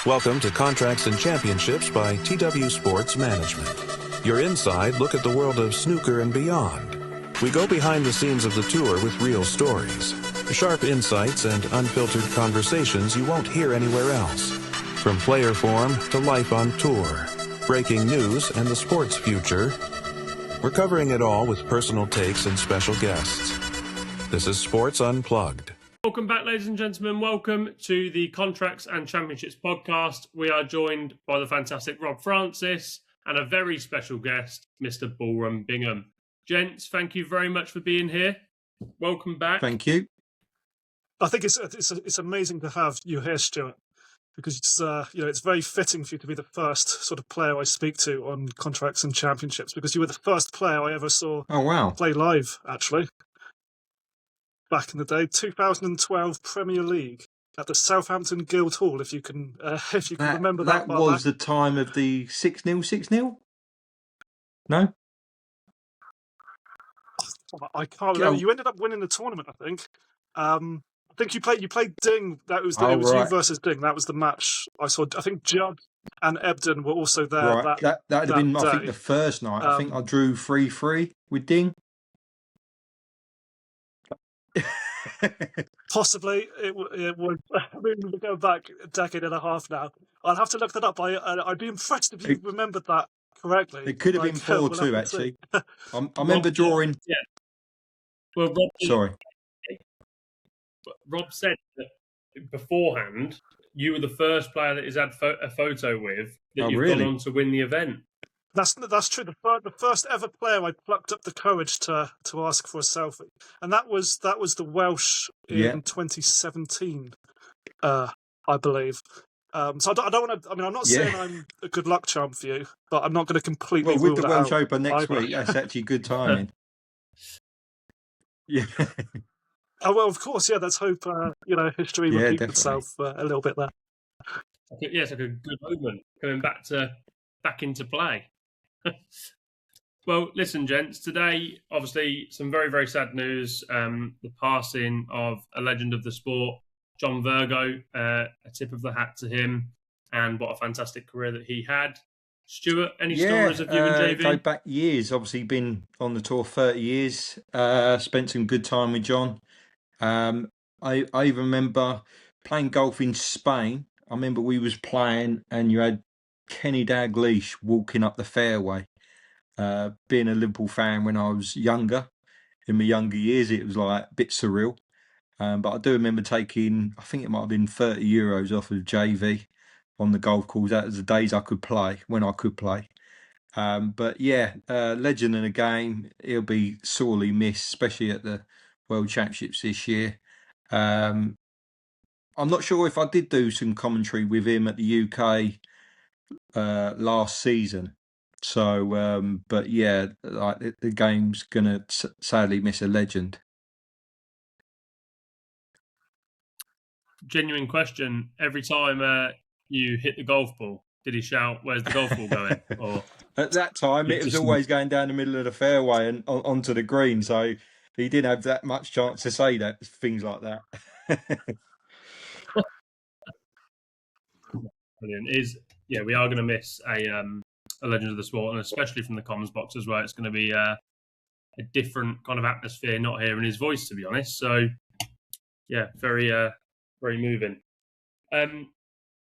Welcome to Contracts and Championships by TW Sports Management. Your inside look at the world of snooker and beyond. We go behind the scenes of the tour with real stories, sharp insights and unfiltered conversations you won't hear anywhere else. From player form to life on tour, breaking news and the sport's future, we're covering it all with personal takes and special guests. This is Sports Unplugged. Welcome back, ladies and gentlemen. Welcome to the Contracts and Championships podcast. We are joined by the fantastic Rob Francis and a very special guest, Mr. Ballroom Bingham. Gents, thank you very much for being here. Welcome back. Thank you. I think it's amazing to have you here, Stuart, because it's very fitting for you to be the first sort of player I speak to on Contracts and Championships, because you were the first player I ever saw play live, actually. Back in the day, 2012 Premier League at the Southampton Guildhall, if you can remember that. That was the time of the 6-0? No? I can't remember. You ended up winning the tournament, I think. I think you played Ding. It was you versus Ding. That was the match I saw. I think Judd and Ebden were also there. Right. That would have been, I think, the first night. I think I drew 3-3 with Ding. Possibly it would. I mean, we're going back a decade and a half now. I'll have to look that up. I'd be impressed if you remembered that correctly. It could have been 4-2, actually. I remember drawing. Yeah. Well, Rob, sorry. Rob said that beforehand you were the first player that he's had a photo with that you've gone on to win the event. That's true. The first ever player I plucked up the courage to ask for a selfie, and that was the Welsh in 2017, I believe. So I don't want to. I mean, I'm not saying I'm a good luck charm for you, but I'm not going to completely. Well, with the Welsh Open next week, that's actually good timing. Yeah. Oh well, of course. Yeah, let's hope history repeats itself a little bit there. It's like a good moment coming back into play. Well, listen, gents, today, obviously, some very, very sad news. The passing of a legend of the sport, John Virgo, a tip of the hat to him, and what a fantastic career that he had. Stuart, any stories of you and JV? Go back years, obviously been on the tour 30 years, spent some good time with John. I even remember playing golf in Spain. I remember we was playing and you had Kenny Dalglish walking up the fairway. Being a Liverpool fan when I was younger, in my younger years, it was like a bit surreal. But I do remember taking, I think it might have been €30 off of JV on the golf course. That was the days I could play, when I could play. But yeah, legend in the game. He'll be sorely missed, especially at the World Championships this year. I'm not sure if I did do some commentary with him at the UK last season. So, but yeah, like the game's gonna sadly miss a legend. Genuine question. Every time you hit the golf ball, did he shout, "Where's the golf ball going?" Or at that time, it was always going down the middle of the fairway and onto the green. So he didn't have that much chance to say things like that. Brilliant. We are going to miss a legend of the sport, and especially from the comms box as well. It's going to be a different kind of atmosphere not hearing his voice, to be honest. So, yeah, very, very moving.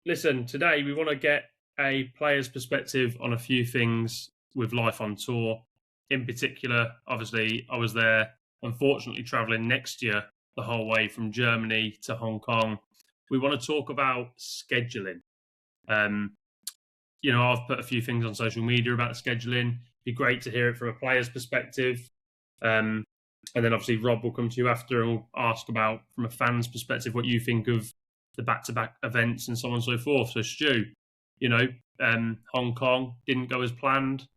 Listen, today we want to get a player's perspective on a few things with life on tour. In particular, obviously, I was there, unfortunately, travelling next year the whole way from Germany to Hong Kong. We want to talk about scheduling. I've put a few things on social media about the scheduling. It'd be great to hear it from a player's perspective. And then obviously Rob will come to you after and we'll ask about, from a fan's perspective, what you think of the back-to-back events and so on and so forth. So Stu, Hong Kong didn't go as planned.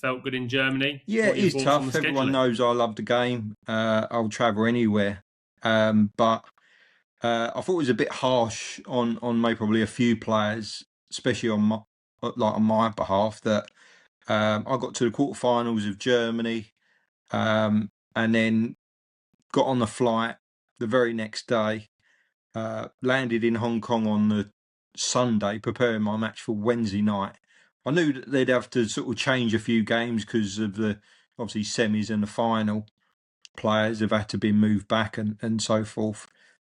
Felt good in Germany. Yeah, it is tough. Everyone knows I love the game. I'll travel anywhere. But I thought it was a bit harsh on maybe probably a few players, especially on my behalf, that I got to the quarterfinals of Germany, and then got on the flight the very next day, landed in Hong Kong on the Sunday preparing my match for Wednesday night. I knew that they'd have to sort of change a few games because of the obviously semis and the final. Players have had to be moved back and so forth.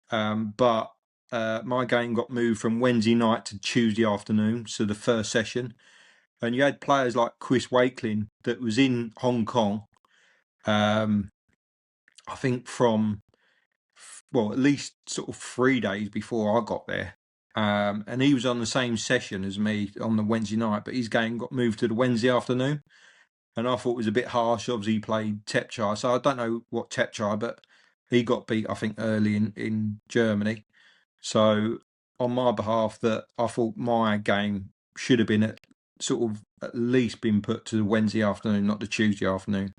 But my game got moved from Wednesday night to Tuesday afternoon, so the first session. And you had players like Chris Wakelin that was in Hong Kong, I think from, well, at least sort of 3 days before I got there. And he was on the same session as me on the Wednesday night, but his game got moved to the Wednesday afternoon. And I thought it was a bit harsh. Obviously, he played Tepchai, so I don't know what Tepchai, but he got beat, I think, early in Germany. So on my behalf, that I thought my game should have been at least been put to the Wednesday afternoon, not the Tuesday afternoon.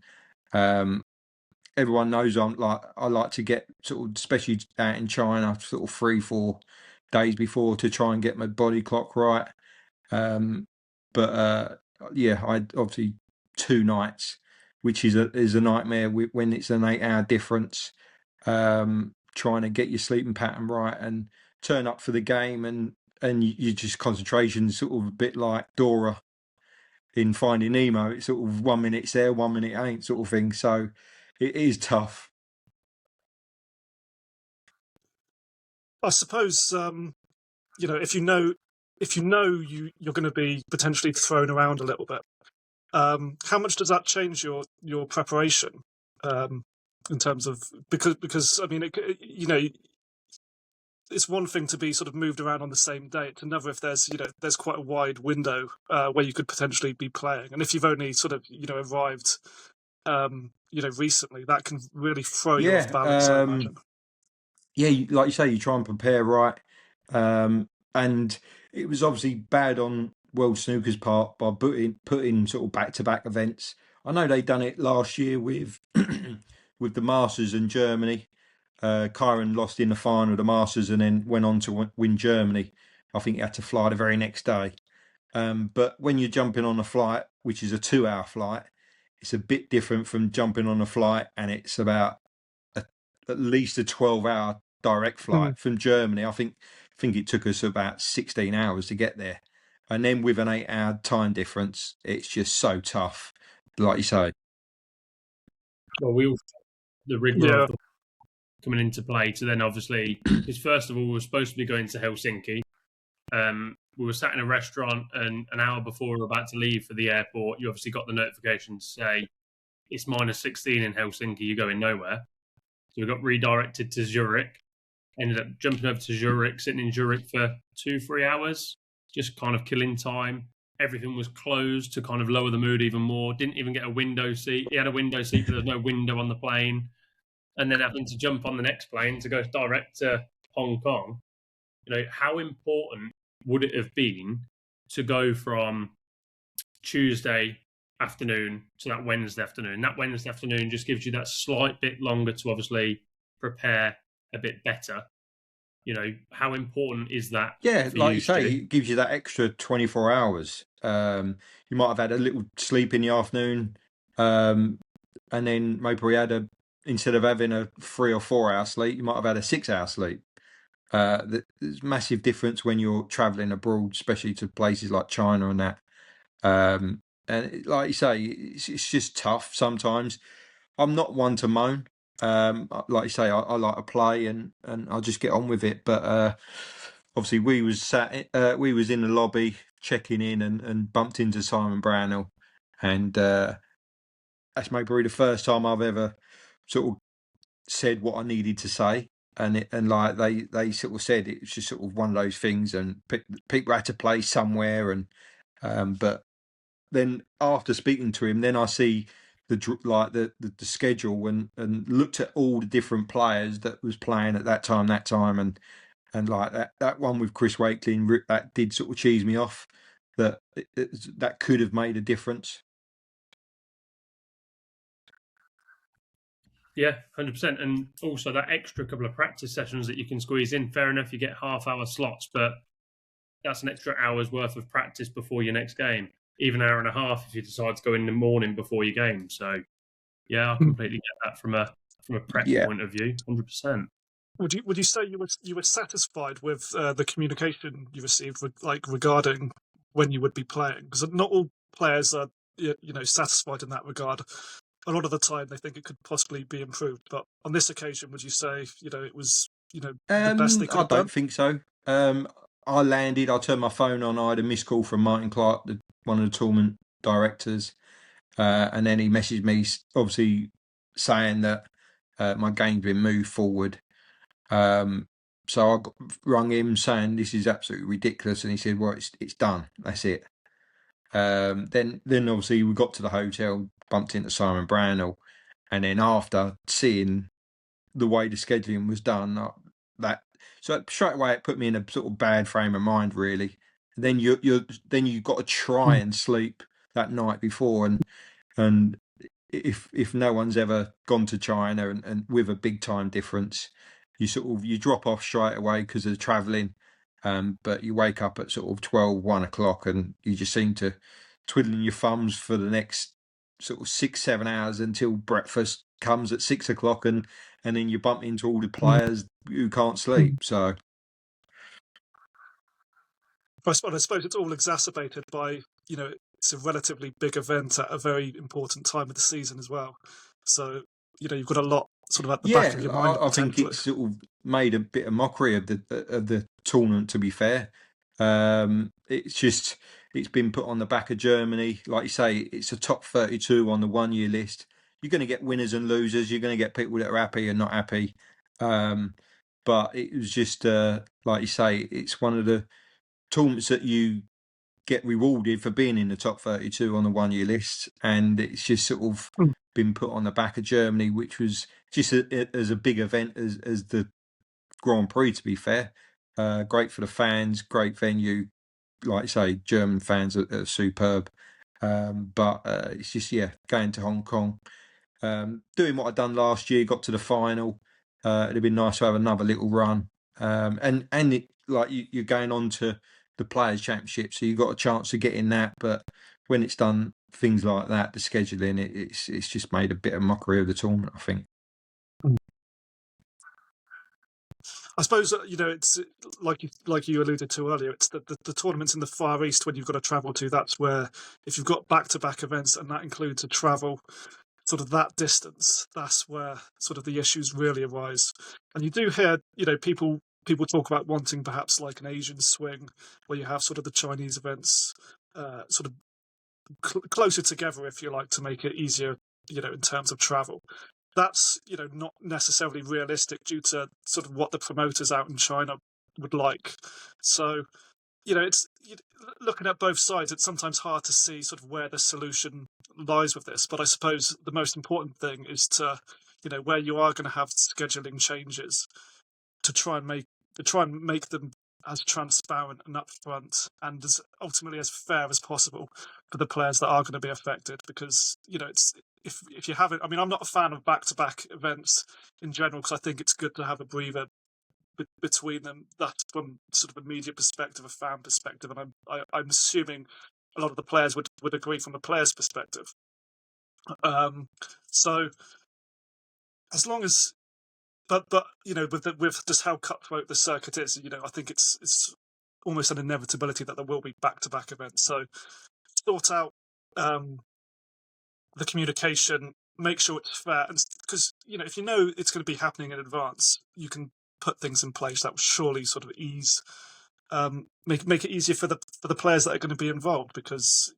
Everyone knows I like to get sort of, especially out in China, sort of 3-4 days before to try and get my body clock right. But I obviously 2 nights, which is a nightmare when it's an 8-hour difference. Trying to get your sleeping pattern right and turn up for the game, and you just concentration sort of a bit like Dora in Finding Nemo. It's sort of 1 minute it's there, 1 minute it ain't, sort of thing. So it is tough. I suppose if you know you're going to be potentially thrown around a little bit. How much does that change your preparation in terms of because I mean it's one thing to be sort of moved around on the same day. It's another if there's quite a wide window where you could potentially be playing, and if you've only sort of arrived recently, that can really throw you off balance. I imagine. Yeah, like you say, you try and prepare right, and it was obviously bad on World Snooker's part by putting sort of back-to-back events. I know they done it last year with with the Masters in Germany. Kyron lost in the final of the Masters and then went on to win Germany. I think he had to fly the very next day. But when you're jumping on a flight, which is a 2-hour flight, it's a bit different from jumping on a flight and it's about at least a 12-hour direct flight from Germany. I think it took us about 16 hours to get there. And then with an 8-hour time difference, it's just so tough, like you say. Well, we all the rigmarole coming into play to then obviously, because first of all, we were supposed to be going to Helsinki. We were sat in a restaurant, and an hour before we were about to leave for the airport, you obviously got the notification to say it's -16 in Helsinki, you're going nowhere. So we got redirected to Zurich, ended up jumping over to Zurich, sitting in Zurich for 2-3 hours, just kind of killing time. Everything was closed to kind of lower the mood even more. Didn't even get a window seat. He had a window seat, but there was no window on the plane. And then having to jump on the next plane to go direct to Hong Kong. How important would it have been to go from Tuesday afternoon to that Wednesday afternoon? That Wednesday afternoon just gives you that slight bit longer to obviously prepare a bit better. How important is that? Yeah, like you say, it gives you that extra 24 hours. You might have had a little sleep in the afternoon, and then maybe instead of having a 3 or 4 hour sleep, you might have had a 6-hour sleep. There's massive difference when you're traveling abroad, especially to places like China and that. And like you say, it's just tough sometimes. I'm not one to moan. Like you say, I like to play and I'll just get on with it. But obviously, we was in the lobby checking in and bumped into Simon Brownell, and that's maybe the first time I've ever sort of said what I needed to say. And like they sort of said, it was just sort of one of those things, and people had to play somewhere, and but then after speaking to him, then I see the schedule and looked at all the different players that was playing at that time, and like that one with Chris Wakelin, that did sort of cheese me off. That could have made a difference. Yeah, 100%. And also that extra couple of practice sessions that you can squeeze in. Fair enough, you get half-hour slots, but that's an extra hour's worth of practice before your next game. Even an hour and a half if you decide to go in the morning before your game. So, yeah, I completely get that from a prep point of view, 100%. Would you say you were satisfied with the communication you received, regarding when you would be playing? Because not all players are satisfied in that regard. A lot of the time, they think it could possibly be improved. But on this occasion, would you say it was the best they could I have done? don't think so. I landed. I turned my phone on. I had a missed call from Martin Clark, one of the tournament directors, and then he messaged me, obviously saying that my game's been moved forward. So I rung him saying this is absolutely ridiculous, and he said, "Well, it's done. That's it." Then obviously we got to the hotel, bumped into Simon Brownell, and then after seeing the way the scheduling was done, so straight away it put me in a sort of bad frame of mind, really. And then you've got to try and sleep that night before, and if no one's ever gone to China and with a big time difference, you drop off straight away because of the travelling. But you wake up at sort of 1 o'clock and you just seem to twiddling your thumbs for the next sort of 6-7 hours until breakfast comes at 6 o'clock, and then you bump into all the players who can't sleep. So I suppose it's all exacerbated by it's a relatively big event at a very important time of the season as well. So you've got a lot sort of at the back of your mind. I think it's sort of made a bit of mockery of the tournament. To be fair, it's been put on the back of Germany. Like you say, it's a top 32 on the 1 year list. You're going to get winners and losers. You're going to get people that are happy and not happy. But it was just like you say, it's one of the tournaments that you get rewarded for being in the top 32 on the 1 year list, and it's just sort of been put on the back of Germany, which was just as a big event as the Grand Prix, to be fair. Great for the fans, great venue. Like I say, German fans are superb. But it's just, going to Hong Kong, doing what I'd done last year, got to the final. It'd have been nice to have another little run. And you're going on to the Players' Championship, so you've got a chance to get in that. But when it's done things like that, the scheduling, it's just made a bit of mockery of the tournament, I think. I suppose it's like you alluded to earlier. It's the tournaments in the Far East when you've got to travel to. That's where if you've got back-to-back events and that includes a travel sort of that distance, that's where sort of the issues really arise. And you do hear people talk about wanting perhaps like an Asian swing where you have sort of the Chinese events sort of closer together, if you like, to make it easier in terms of travel. That's not necessarily realistic due to sort of what the promoters out in China would like. So it's looking at both sides. It's sometimes hard to see sort of where the solution lies with this. But I suppose the most important thing is to where you are going to have scheduling changes to try and make them as transparent and upfront and as ultimately as fair as possible for the players that are going to be affected. Because it's if you haven't, I mean, I'm not a fan of back-to-back events in general because I think it's good to have a breather between them. That's from sort of a media perspective, a fan perspective, and I'm assuming a lot of the players would agree from a player's perspective. So as long as, but with just how cutthroat the circuit is, I think it's almost an inevitability that there will be back-to-back events. So sort out the communication, make sure it's fair, and because if it's going to be happening in advance, you can put things in place that will surely sort of ease, make it easier for the players that are going to be involved, because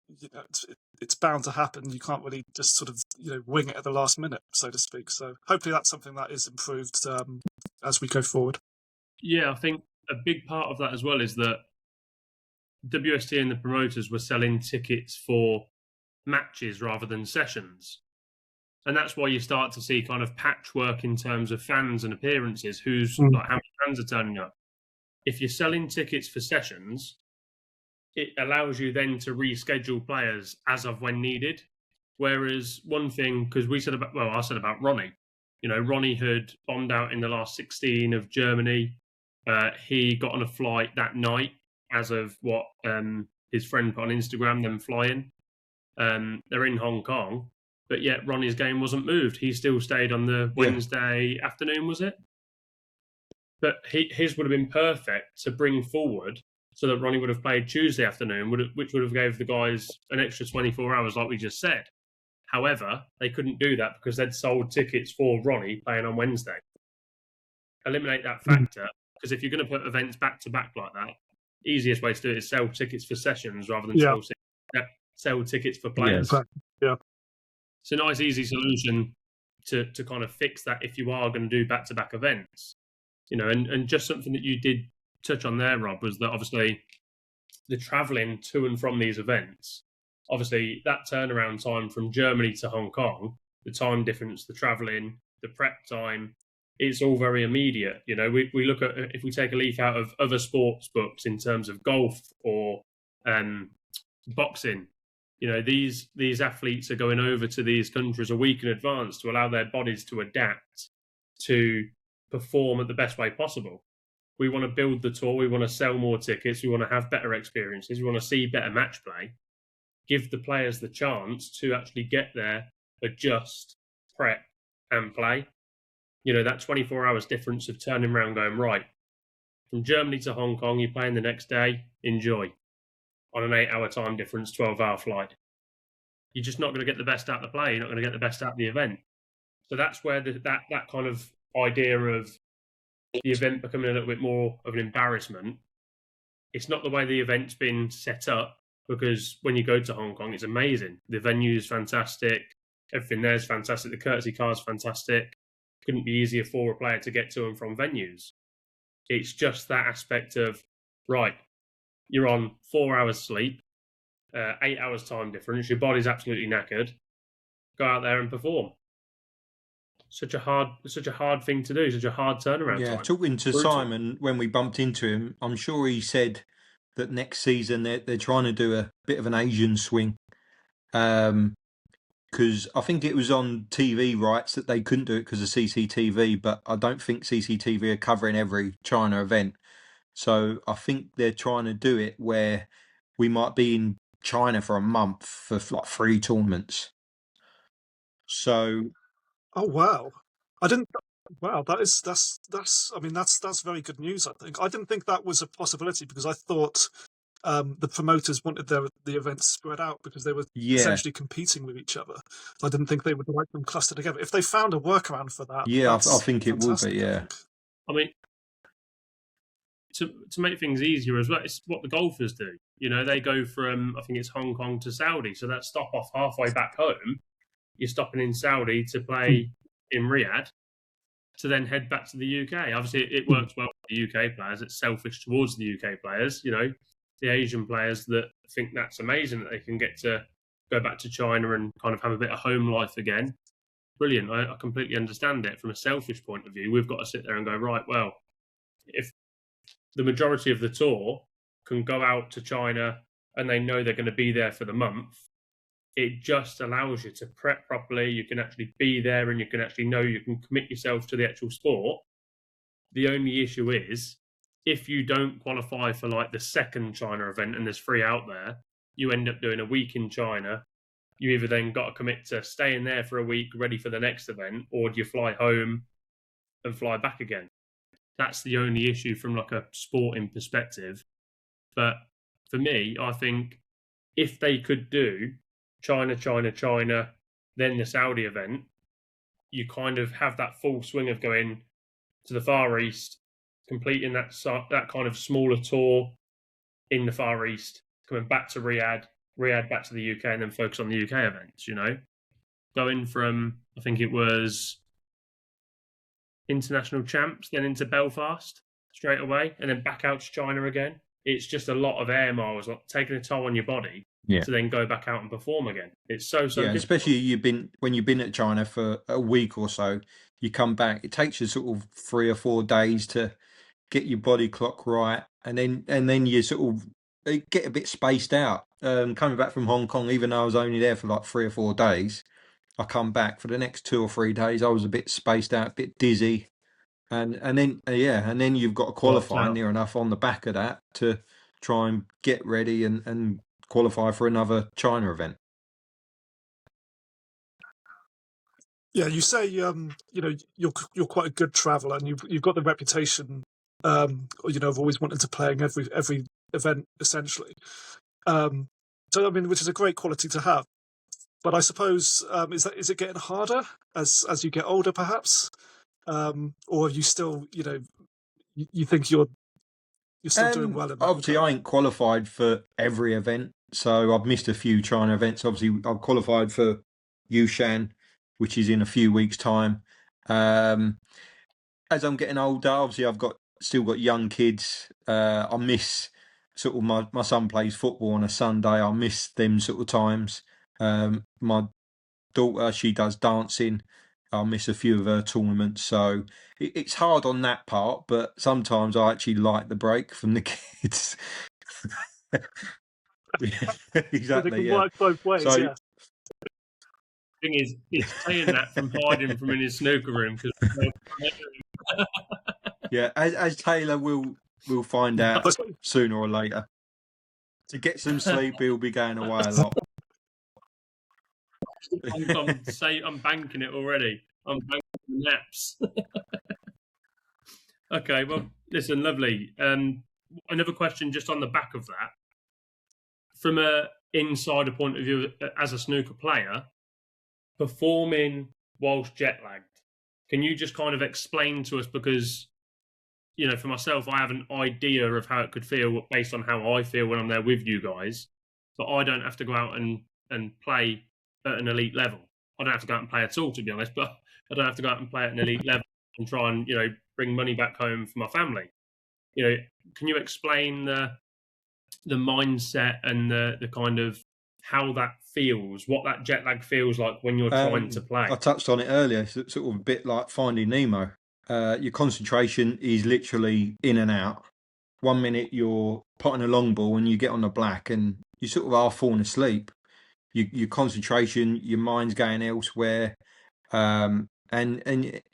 it's bound to happen. You can't really just sort of wing it at the last minute, so to speak. So hopefully that's something that is improved as we go forward. Yeah, I think a big part of that as well is that WST and the promoters were selling tickets for matches rather than sessions. And that's why you start to see kind of patchwork in terms of fans and appearances, like how many fans are turning up. If you're selling tickets for sessions, it allows you then to reschedule players as of when needed. Whereas one thing, because I said about Ronnie, Ronnie had bombed out in the last 16 of Germany. He got on a flight that night as of what his friend put on Instagram, them flying. They're in Hong Kong, but yet Ronnie's game wasn't moved. He still stayed on the Wednesday afternoon, was it? but his would have been perfect to bring forward so that Ronnie would have played Tuesday afternoon, which would have gave the guys an extra 24 hours, like we just said. However, they couldn't do that because they'd sold tickets for Ronnie playing on Wednesday. Eliminate that factor, because if you're going to put events back to back like that, easiest way to do it is sell tickets for sessions rather than sell tickets for players. Yeah. It's a nice, easy solution to kind of fix that if you are going to do back to back events. And just something that you did touch on there, Rob, was that obviously the travelling to and from these events, obviously that turnaround time from Germany to Hong Kong, the time difference, the travelling, the prep time, it's all very immediate. We look at, if we take a leaf out of other sports books in terms of golf or boxing, these athletes are going over to these countries a week in advance to allow their bodies to adapt to perform at the best way possible. We want to build the tour. We want to sell more tickets. We want to have better experiences. We want to see better match play. Give the players the chance to actually get there, adjust, prep, and play. That 24 hours difference of turning around going, right, from Germany to Hong Kong, you're playing the next day, enjoy. On an 8-hour time difference, 12-hour flight. You're just not going to get the best out of the play. You're not going to get the best out of the event. So that's where that kind of idea of the event becoming a little bit more of an embarrassment. It's not the way the event's been set up, because when you go to Hong Kong, it's amazing. The venue is fantastic. Everything there is fantastic. The courtesy car is fantastic. Couldn't be easier for a player to get to and from venues. It's just that aspect of, right, you're on 4 hours sleep, 8 hours time difference, your body's absolutely knackered. Go out there and perform. Such a hard thing to do, such a hard turnaround time. Talking to Simon when we bumped into him, I'm sure he said that next season they're trying to do a bit of an Asian swing. Because I think it was on TV rights that they couldn't do it because of CCTV, but I don't think CCTV are covering every China event. So I think they're trying to do it where we might be in China for a month for like 3 tournaments. So, oh wow, I didn't. Wow, that's very good news. I think I didn't think that was a possibility, because I thought the promoters wanted the events spread out because they were essentially competing with each other. I didn't think they would like them clustered together. If they found a workaround for that, I think it will be. Yeah, I mean, to make things easier as well, it's what the golfers do. They go from, I think it's Hong Kong to Saudi, so that stop off halfway back home. You're stopping in Saudi to play in Riyadh, to then head back to the UK. Obviously, it works well for the UK players. It's selfish towards the UK players. The Asian players that think that's amazing that they can get to go back to China and kind of have a bit of home life again. Brilliant. I completely understand it. From a selfish point of view, we've got to sit there and go, right, well, if the majority of the tour can go out to China and they know they're going to be there for the month, it just allows you to prep properly. You can actually be there and you can actually know you can commit yourself to the actual sport. The only issue is, if you don't qualify for like the second China event and there's 3 out there, you end up doing a week in China. You either then got to commit to staying there for a week ready for the next event, or do you fly home and fly back again? That's the only issue from like a sporting perspective. But for me, I think if they could do China, then the Saudi event, you kind of have that full swing of going to the Far East, completing that kind of smaller tour in the Far East, coming back to Riyadh back to the UK, and then focus on the UK events, Going from, I think it was international champs, then into Belfast straight away, and then back out to China again. It's just a lot of air miles, like taking a toll on your body to then go back out and perform again. It's so difficult. Especially when you've been at China for a week or so, you come back, it takes you sort of 3 or 4 days to get your body clock right, and then you sort of get a bit spaced out. Coming back from Hong Kong, even though I was only there for like 3 or 4 days, I come back for the next 2 or 3 days, I was a bit spaced out, a bit dizzy, and then you've got to qualify near enough on the back of that to try and get ready and qualify for another China event. Yeah, you say you're quite a good traveller, and you've got the reputation, of always wanting to play in every event essentially. So I mean, which is a great quality to have. But I suppose is it getting harder as you get older, perhaps, or are you still you think you're still doing well in that Obviously, regard? I ain't qualified for every event, so I've missed a few China events. Obviously, I've qualified for Yushan, which is in a few weeks' time. Um, as I'm getting older, obviously, still got young kids. I miss sort of my son plays football on a Sunday. I miss them sort of times. My daughter, she does dancing. I'll miss a few of her tournaments, so it's hard on that part. But sometimes I actually like the break from the kids. So they Exactly, can yeah. work both ways, So yeah. Thing is, it's saying that from hiding from in his snooker room because. yeah, as Taylor will find out sooner or later. To get some sleep, he'll be going away a lot. I'm banking it already. I'm banking the naps. Okay, well, listen, lovely. Another question just on the back of that. From a insider point of view, as a snooker player, performing whilst jet lagged, can you just kind of explain to us, because, for myself, I have an idea of how it could feel based on how I feel when I'm there with you guys, but I don't have to go out and play at an elite level. I don't have to go out and play at all, to be honest, but I don't have to go out and play at an elite level and try and, bring money back home for my family. Can you explain the mindset and the kind of how that feels, what that jet lag feels like when you're trying to play? I touched on it earlier. It's sort of a bit like Finding Nemo. Your concentration is literally in and out. 1 minute you're potting a long ball and you get on the black and you sort of are falling asleep. Your concentration, your mind's going elsewhere, and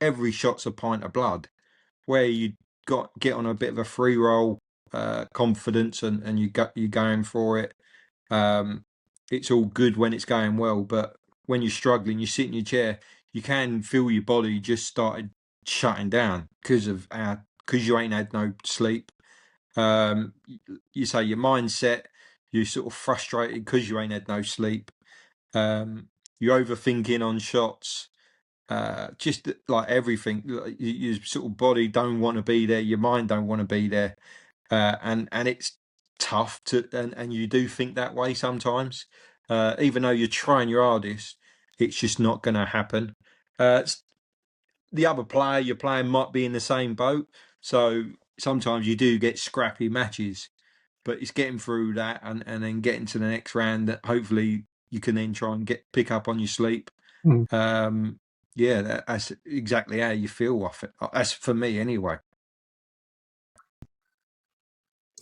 every shot's a pint of blood. Where you get on a bit of a free roll, confidence, and you're going for it. It's all good when it's going well, but when you're struggling, you sit in your chair, you can feel your body just started shutting down because you ain't had no sleep. You say your mindset, you're sort of frustrated because you ain't had no sleep. You're overthinking on shots. Just like everything, your sort of body don't want to be there, your mind don't want to be there, and it's tough and you do think that way sometimes, even though you're trying your hardest, it's just not going to happen. The other player you're playing might be in the same boat, so sometimes you do get scrappy matches, but it's getting through that and then getting to the next round that hopefully you can then try and pick up on your sleep. Yeah, that's exactly how you feel off it. That's for me anyway.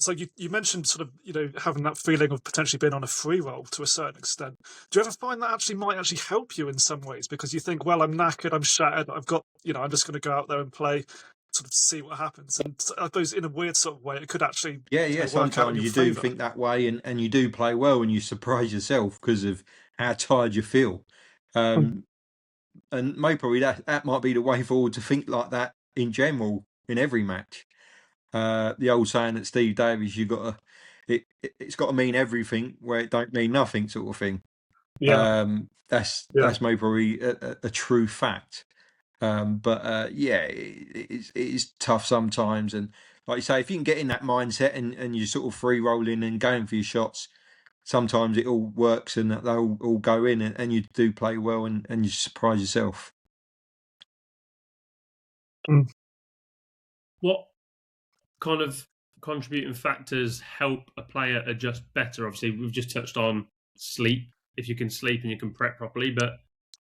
So you mentioned sort of having that feeling of potentially being on a free roll to a certain extent. Do you ever find that might actually help you in some ways, because you think, well, I'm knackered, I'm shattered, I've got I'm just going to go out there and play, sort of see what happens, and I suppose in a weird sort of way it could actually Yeah, work out in sometimes your you do favour. think that way and you do play well and you surprise yourself because of how tired you feel. And maybe probably that might be the way forward, to think like that in general in every match. The old saying that Steve Davis, it's got to mean everything where it don't mean nothing, sort of thing. Yeah, That's maybe probably a true fact. But yeah, it is tough sometimes. And like you say, if you can get in that mindset and you're sort of free rolling and going for your shots, sometimes it all works and they'll all go in and you do play well and you surprise yourself. What kind of contributing factors help a player adjust better? Obviously, we've just touched on sleep, if you can sleep and you can prep properly, but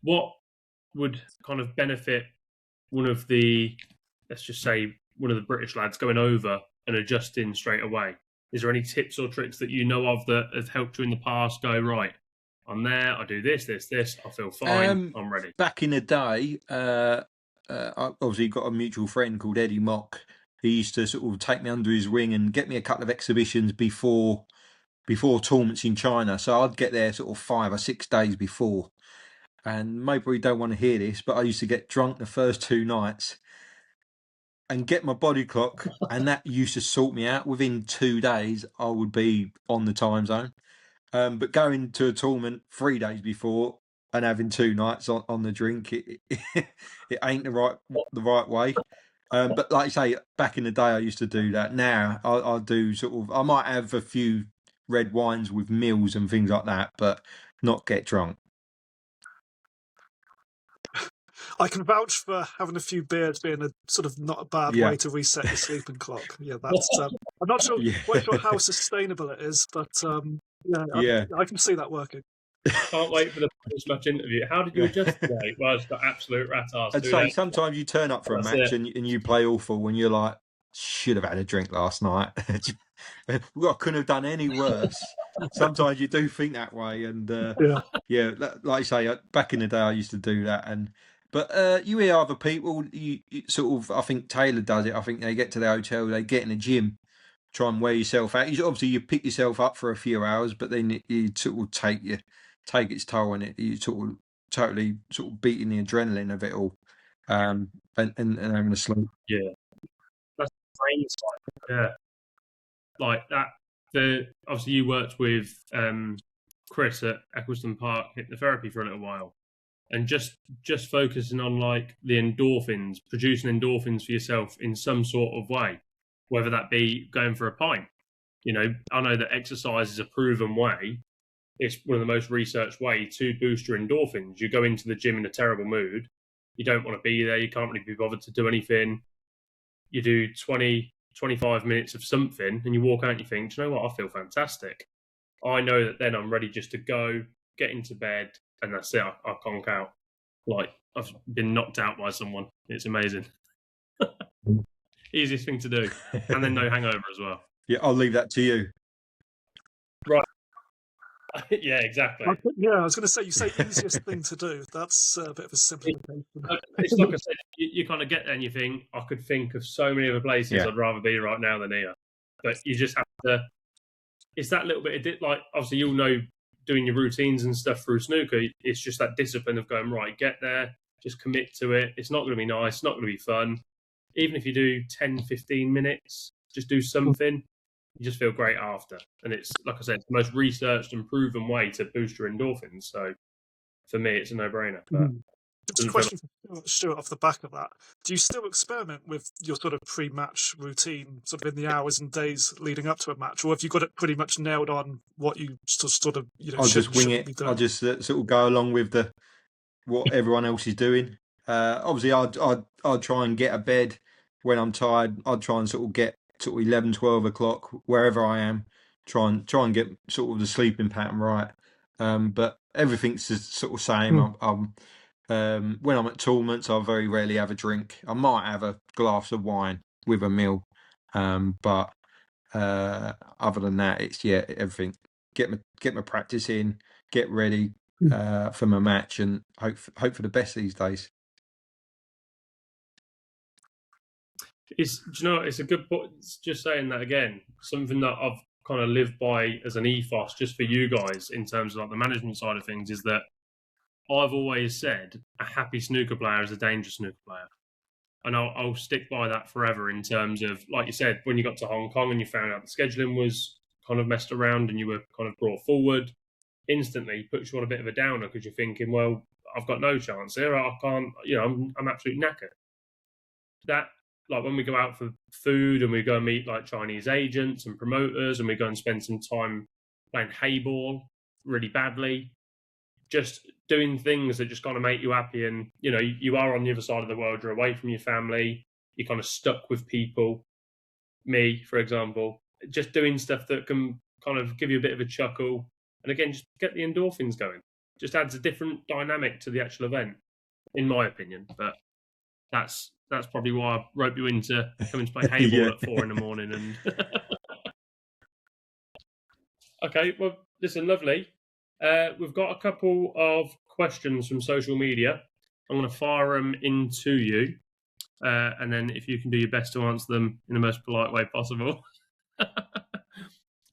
what would kind of benefit one of the, let's just say, one of the British lads going over and adjusting straight away? Is there any tips or tricks that you know of that have helped you in the past go, right, I'm there, I do this, I feel fine, I'm ready? Back in the day, I obviously got a mutual friend called Eddie Mock. He used to sort of take me under his wing and get me a couple of exhibitions before tournaments in China. So I'd get there sort of 5 or 6 days before. and maybe you don't want to hear this, but I used to get drunk the first 2 nights and get my body clock, and that used to sort me out. Within 2 days, I would be on the time zone. But going to a tournament 3 days before and having 2 nights on the drink, it ain't the right way. But like I say, back in the day, I used to do that. Now I do sort of. I might have a few red wines with meals and things like that, but not get drunk. I can vouch for having a few beers being a sort of not a bad way to reset your sleeping clock. Yeah, that's. I'm not sure, quite sure how sustainable it is, but I can see that working. Can't wait for the post-match interview. How did you adjust today? Well, it's got absolute rat ass. I'd say sometimes you turn up for a match and you play awful, and you're like, should have had a drink last night. I couldn't have done any worse. Sometimes you do think that way, and like I say, back in the day, I used to do that. But you hear other people, you sort of, I think Taylor does it. I think they get to the hotel, they get in the gym, try and wear yourself out. Obviously, you pick yourself up for a few hours, but then you sort of take its toll, and you sort of totally sort of beating the adrenaline of it all, and having a sleep. Yeah, that's the brain side. Yeah, like that. Obviously you worked with Chris at Eccleston Park Hypnotherapy for a little while, and just focusing on like the endorphins, producing endorphins for yourself in some sort of way, whether that be going for a pint. You know, I know that exercise is a proven way. It's one of the most researched ways to boost your endorphins. You go into the gym in a terrible mood. You don't want to be there. You can't really be bothered to do anything. You do 20, 25 minutes of something and you walk out and you think, do you know what? I feel fantastic. I know that then I'm ready just to go, get into bed, and that's it. I conk out. Like I've been knocked out by someone. It's amazing. Easiest thing to do. And then no hangover as well. Yeah, I'll leave that to you. Right. Yeah, exactly. I was going to say, you say easiest thing to do. That's a bit of a simplification. It's like I said, you kind of get there and you think, I could think of so many other places I'd rather be right now than here. But you just have to, it's that little bit of, like, obviously you'll know doing your routines and stuff through snooker, it's just that discipline of going, right, get there, just commit to it. It's not going to be nice, it's not going to be fun. Even if you do 10, 15 minutes, just do something. You just feel great after. And it's, like I said, it's the most researched and proven way to boost your endorphins. So for me, it's a no-brainer. But just a question for Stuart off the back of that. Do you still experiment with your sort of pre-match routine, sort of in the hours and days leading up to a match? Or have you got it pretty much nailed on what you sort of, I'll just wing it. I'll just sort of go along with what everyone else is doing. Obviously, I'd try and get a bed when I'm tired. I'd try and sort of get sort of 11, 12 o'clock, wherever I am, try and get sort of the sleeping pattern right. But everything's the sort of same. When I'm at tournaments, I very rarely have a drink. I might have a glass of wine with a meal. But other than that, it's everything. Get my practice in, get ready for my match, and hope for the best these days. Do you know, it's a good point. Just saying that again, something that I've kind of lived by as an ethos, just for you guys, in terms of like the management side of things, is that I've always said a happy snooker player is a dangerous snooker player. And I'll stick by that forever in terms of, like you said, when you got to Hong Kong and you found out the scheduling was kind of messed around and you were kind of brought forward, instantly puts you on a bit of a downer because you're thinking, well, I've got no chance here. I can't, I'm absolutely knackered. That, like when we go out for food and we go and meet like Chinese agents and promoters and we go and spend some time playing hayball really badly, just doing things that just kind of make you happy. And, you are on the other side of the world, you're away from your family, you're kind of stuck with people. Me, for example, just doing stuff that can kind of give you a bit of a chuckle. And again, just get the endorphins going. Just adds a different dynamic to the actual event, in my opinion. But that's probably why I rope you into coming to play hayball at 4 a.m. And okay, well, listen, lovely. We've got a couple of questions from social media. I'm going to fire them into you, and then if you can do your best to answer them in the most polite way possible.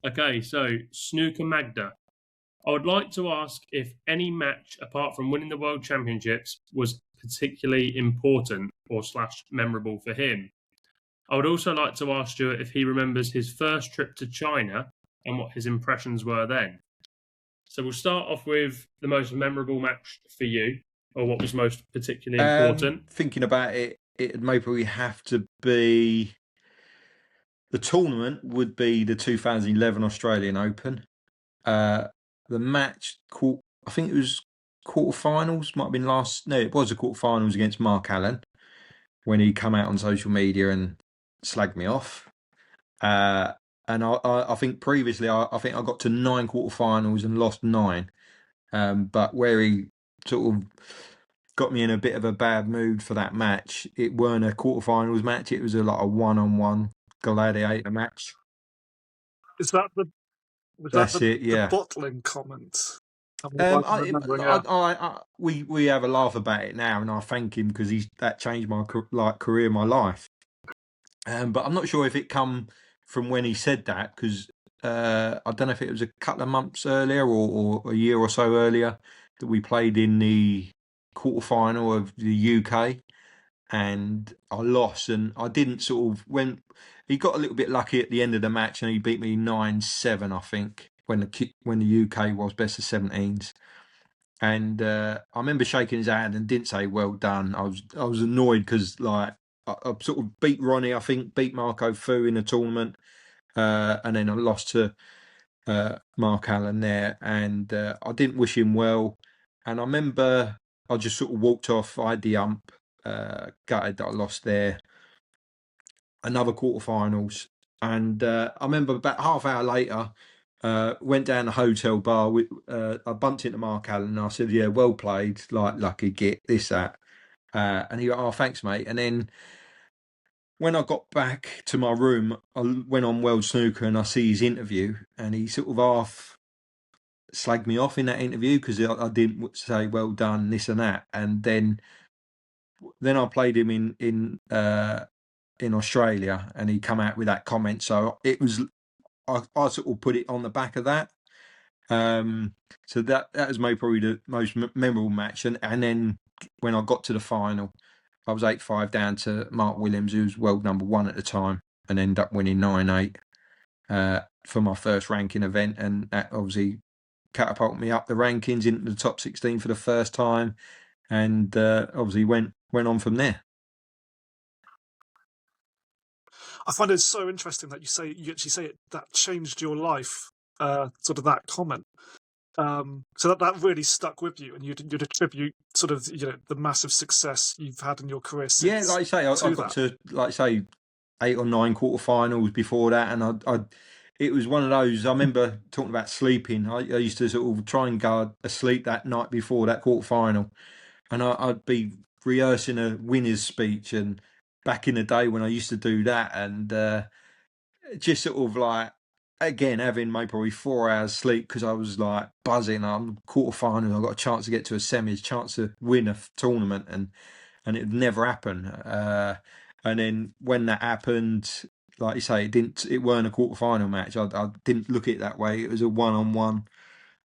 Okay, so Snooker Magda. I would like to ask if any match, apart from winning the World Championships, was particularly important or / memorable for him. I would also like to ask Stuart if he remembers his first trip to China and what his impressions were then. So we'll start off with the most memorable match for you, or what was most particularly important. Thinking about it, it'd maybe have to be the tournament would be the 2011 Australian Open. The match, I think it was quarterfinals, might have been it was the quarterfinals against Mark Allen when he come out on social media and slagged me off. And I think previously, I think I got to 9 quarterfinals and lost 9. But where he sort of got me in a bit of a bad mood for that match, it weren't a quarterfinals match, it was a one-on-one gladiator match. Is that the Yeah. the bottling comment? We have a laugh about it now, and I thank him because that changed my career, my life. But I'm not sure if it come from when he said that, because I don't know if it was a couple of months earlier or a year or so earlier that we played in the quarterfinal of the UK, and I lost, and I didn't when he got a little bit lucky at the end of the match, and he beat me 9-7, I think, when the UK was best of 17s. And I remember shaking his hand and didn't say well done. I was annoyed because I sort of beat Ronnie, I think, beat Marco Fu in the tournament, and then I lost to Mark Allen there, and I didn't wish him well. And I remember I just sort of walked off. I had the ump, gutted that I lost there. Another quarterfinals, and I remember about half hour later, went down the hotel bar. I bumped into Mark Allen and I said, "Yeah, well played, like lucky git, this that." And he went, "Oh, thanks, mate." And then when I got back to my room, I went on World Snooker and I see his interview, and he sort of half slagged me off in that interview because I didn't say well done, this and that. And then I played him in Australia, and he come out with that comment. So it was, I sort of put it on the back of that. So that was probably the most memorable match. And then when I got to the final, I was 8-5 down to Mark Williams, who was world number 1 at the time, and ended up winning 9-8 for my first ranking event. And that obviously catapulted me up the rankings into the top 16 for the first time, and obviously went on from there. I find it so interesting that you actually say it, that changed your life, sort of that comment. So that really stuck with you, and you'd attribute sort of the massive success you've had in your career since. Yeah, like I say, I got to, like I say, 8 or 9 quarterfinals before that, and it was one of those. I remember talking about sleeping. I used to sort of try and go asleep that night before that quarterfinal, and I'd be rehearsing a winner's speech, and back in the day when I used to do that, and just sort of like, again, having maybe probably 4 hours sleep because I was like buzzing. I'm quarterfinal, I got a chance to get to a semis, chance to win a tournament, and it would never happen. And then when that happened, like you say, it weren't a quarterfinal match. I didn't look at it that way. It was a one-on-one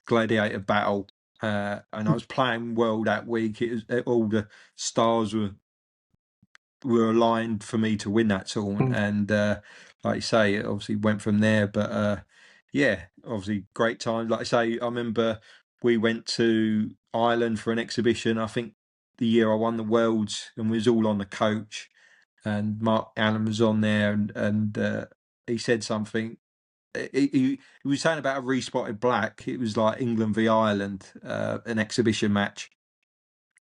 gladiator battle, and I was playing well that week. It was all the stars were aligned for me to win that tournament, and like you say, it obviously went from there. But yeah, obviously great time. Like I say, I remember we went to Ireland for an exhibition. I think the year I won the Worlds, and we was all on the coach, and Mark Allen was on there, and he said something. He was saying about a respotted black. It was like England v Ireland, an exhibition match,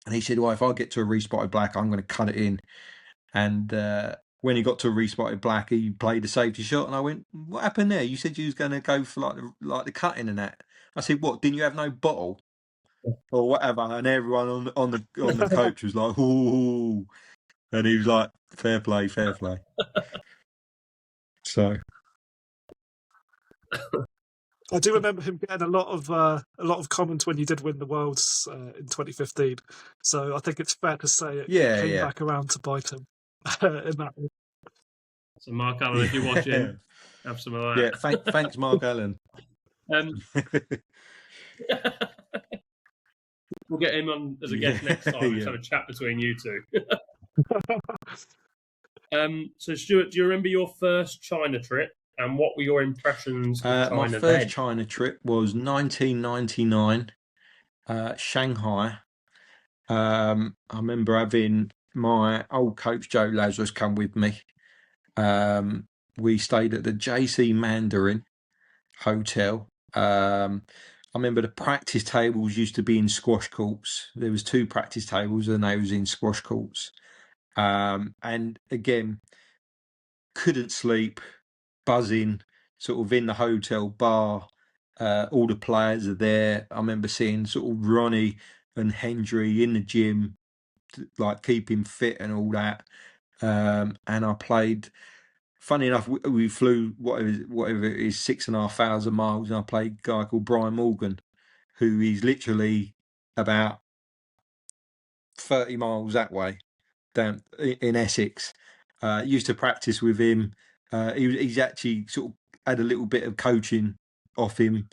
and he said, "Well, if I get to a respotted black, I'm going to cut it in." And when he got to a respotted black, he played a safety shot, and I went, "What happened there? You said you was going to go for like the cutting and that." I said, "What? Didn't you have no bottle or whatever?" And everyone on the coach was like, "Ooh," and he was like, "Fair play, fair play." So I do remember him getting a lot of comments when you did win the Worlds in 2015. So I think it's fair to say it came back around to bite him in that. So Mark Allen, if you're watching, have some of that. Yeah, thanks, Mark Allen. We'll get him on as a guest next time. Just have a chat between you two. So, Stuart, do you remember your first China trip, and what were your impressions of China My first China trip was 1999, Shanghai. I remember having my old coach Joe Lazarus come with me. We stayed at the JC Mandarin Hotel. I remember the practice tables used to be in squash courts. There was 2 practice tables and they was in squash courts. And again, couldn't sleep, buzzing, sort of in the hotel bar. All the players are there. I remember seeing sort of Ronnie and Hendry in the gym, like keeping fit and all that. And I played. Funny enough, we flew whatever it is, 6,500 miles, and I played a guy called Brian Morgan, who is literally about 30 miles that way, down in Essex. Used to practice with him. He's actually sort of had a little bit of coaching off him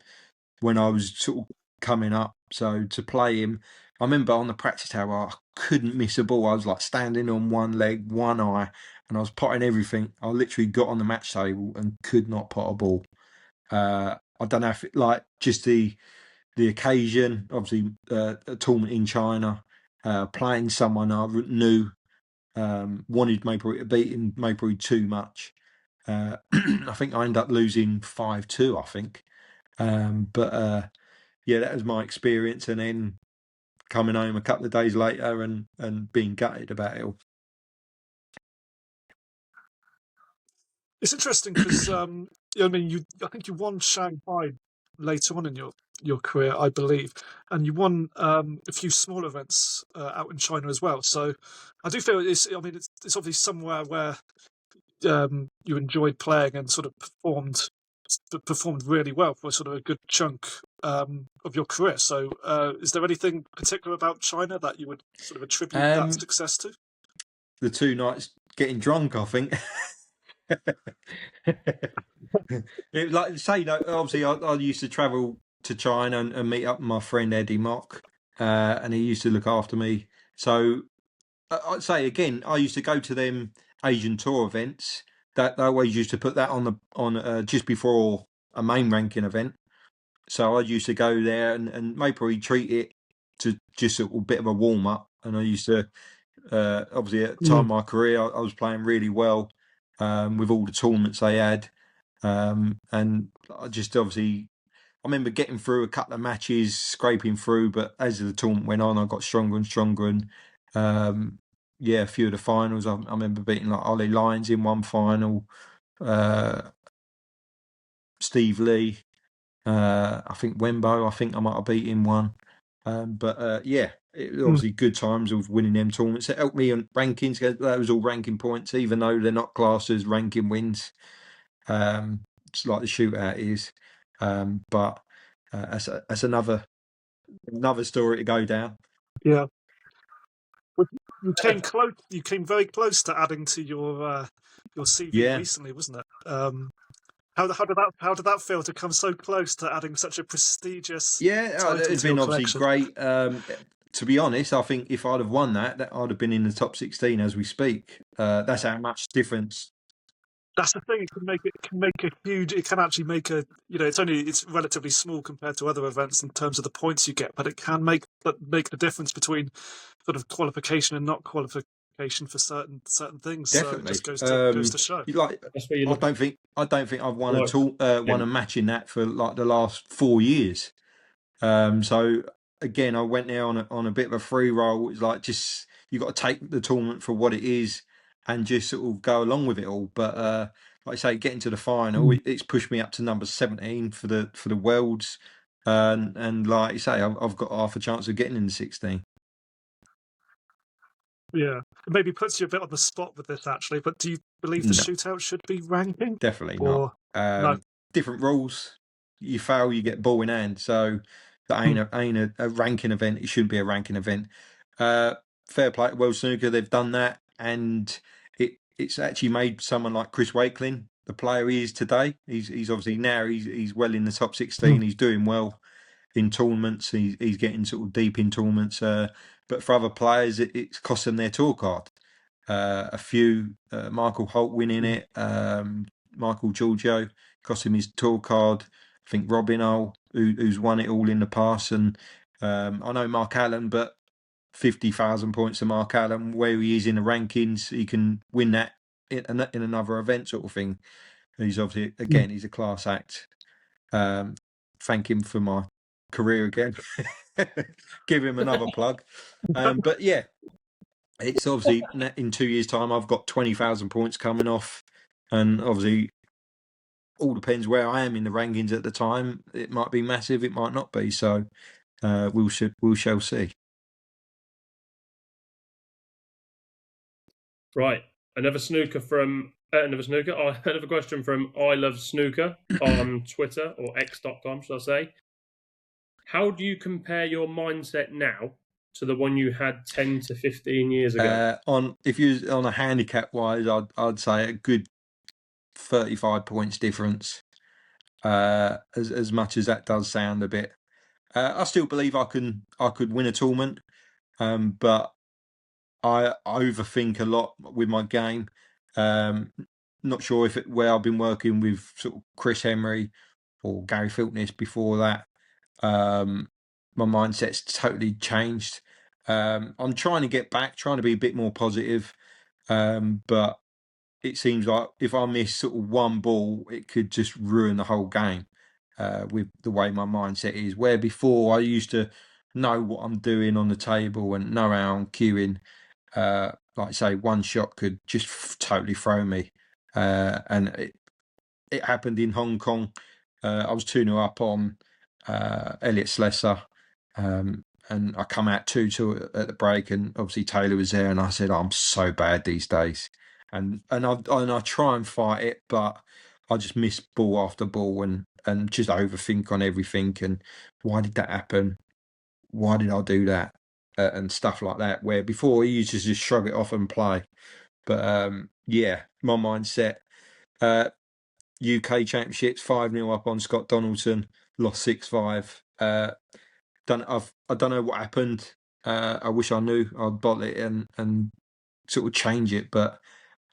when I was sort of coming up. So to play him, I remember on the practice table, I couldn't miss a ball. I was like standing on one leg, one eye, and I was potting everything. I literally got on the match table and could not pot a ball. I don't know if like just the occasion, obviously a tournament in China, playing someone I knew, wanted Maybury to beat him, Maybury too much. I think I ended up losing 5-2, I think. But yeah, that was my experience, and then coming home a couple of days later and being gutted about it all. It's interesting because I mean, I think you won Shanghai later on in your career, I believe, and you won a few small events out in China as well. So I do feel it's obviously somewhere where you enjoyed playing and sort of performed really well for sort of a good chunk of your career. So is there anything particular about China that you would sort of attribute that success to? The 2 nights getting drunk, I think. It, like say, obviously I used to travel to China and meet up with my friend Eddie Mock, and he used to look after me. So I'd say again, I used to go to them Asian tour events. That they always used to put that on just before a main ranking event. So I used to go there and maybe treat it to just a bit of a warm up. And I used to obviously at the time of my career, I was playing really well with all the tournaments they had. And I just obviously, I remember getting through a couple of matches, scraping through, but as the tournament went on, I got stronger and stronger. And yeah, a few of the finals, I remember beating like Ollie Lyons in one final, Steve Lee, I think Wembo, I think I might have beat him one. But yeah, it was obviously good times of winning them tournaments. It helped me on rankings. That was all ranking points, even though they're not classed as ranking wins. It's like the shootout is. But that's another story to go down. Yeah. You came close. You came very close to adding to your CV recently, wasn't it? How did that feel to come so close to adding such a prestigious? Yeah, it's been obviously great. To be honest, I think if I'd have won that I'd have been in the top 16 as we speak. That's how much difference. That's the thing. It can make a huge. It can actually make a. It's relatively small compared to other events in terms of the points you get, but it can make the difference between sort of qualification and not qualification for certain things. Definitely, so it just goes to show. Like, I don't think I've won won a match in that for like the last 4 years. So again, I went there on a bit of a free roll. It's like just you got to take the tournament for what it is and just sort of go along with it all. But like I say, getting to the final, it's pushed me up to number 17 for the worlds, and like you say, I've got half a chance of getting in the 16. Yeah, it maybe puts you a bit on the spot with this actually. But do you believe the shootout should be ranking? Definitely not. No. Different rules. You fail, you get ball in hand. So that ain't a ranking event. It shouldn't be a ranking event. Fair play to World Snooker. They've done that, and it's actually made someone like Chris Wakelin the player he is today. He's obviously now he's well in the top 16. He's doing well in tournaments. He's getting sort of deep in tournaments. But for other players, it's cost them their tour card. A few, Michael Holt winning it, Michael Giorgio cost him his tour card. I think Robin Hull, who's won it all in the past, and I know Mark Allen, but 50,000 points to Mark Allen, where he is in the rankings, he can win that in another event, sort of thing. He's obviously, again, he's a class act. Thank him for my career again. Give him another plug. But yeah, it's obviously in 2 years' time, I've got 20,000 points coming off, and obviously, all depends where I am in the rankings at the time. It might be massive, it might not be. So we shall see. Right, another question from I Love Snooker on Twitter, or X.com, should I say? How do you compare your mindset now to the one you had 10 to 15 years ago? If you on a handicap wise, I'd say a good 35 points difference. As much as that does sound a bit, I still believe I could win a tournament, but I overthink a lot with my game. Not sure where I've been working with sort of Chris Henry or Gary Filtness before that. My mindset's totally changed. I'm trying to get back, trying to be a bit more positive, but it seems like if I miss sort of one ball, it could just ruin the whole game. With the way my mindset is, where before I used to know what I'm doing on the table and know how I'm cueing. Like I say, one shot could just totally throw me, and it happened in Hong Kong. I was 2-0 up on Elliot Slessor, and I come out 2-2 at the break, and obviously Taylor was there, and I said, I'm so bad these days, and I try and fight it, but I just miss ball after ball and just overthink on everything, and why did that happen? Why did I do that? And stuff like that, where before you used to just shrug it off and play. But yeah, my mindset. UK Championships, 5-0 up on Scott Donaldson, lost 6-5. I don't know what happened. I wish I knew. I'd bottle it and sort of change it. But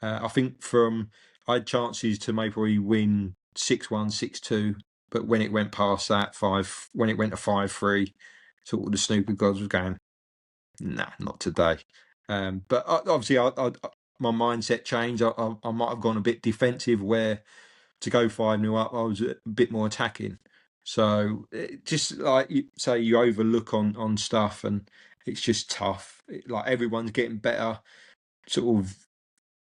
I think I had chances to maybe win 6-1, 6-2. But when it went past that, when it went to 5-3, sort of the snooker gods was going, nah, not today. But obviously, my mindset changed. I might have gone a bit defensive, where to go 5-0 up, I was a bit more attacking. So just like you say, you overlook on stuff, and it's just tough. Like everyone's getting better. Sort of,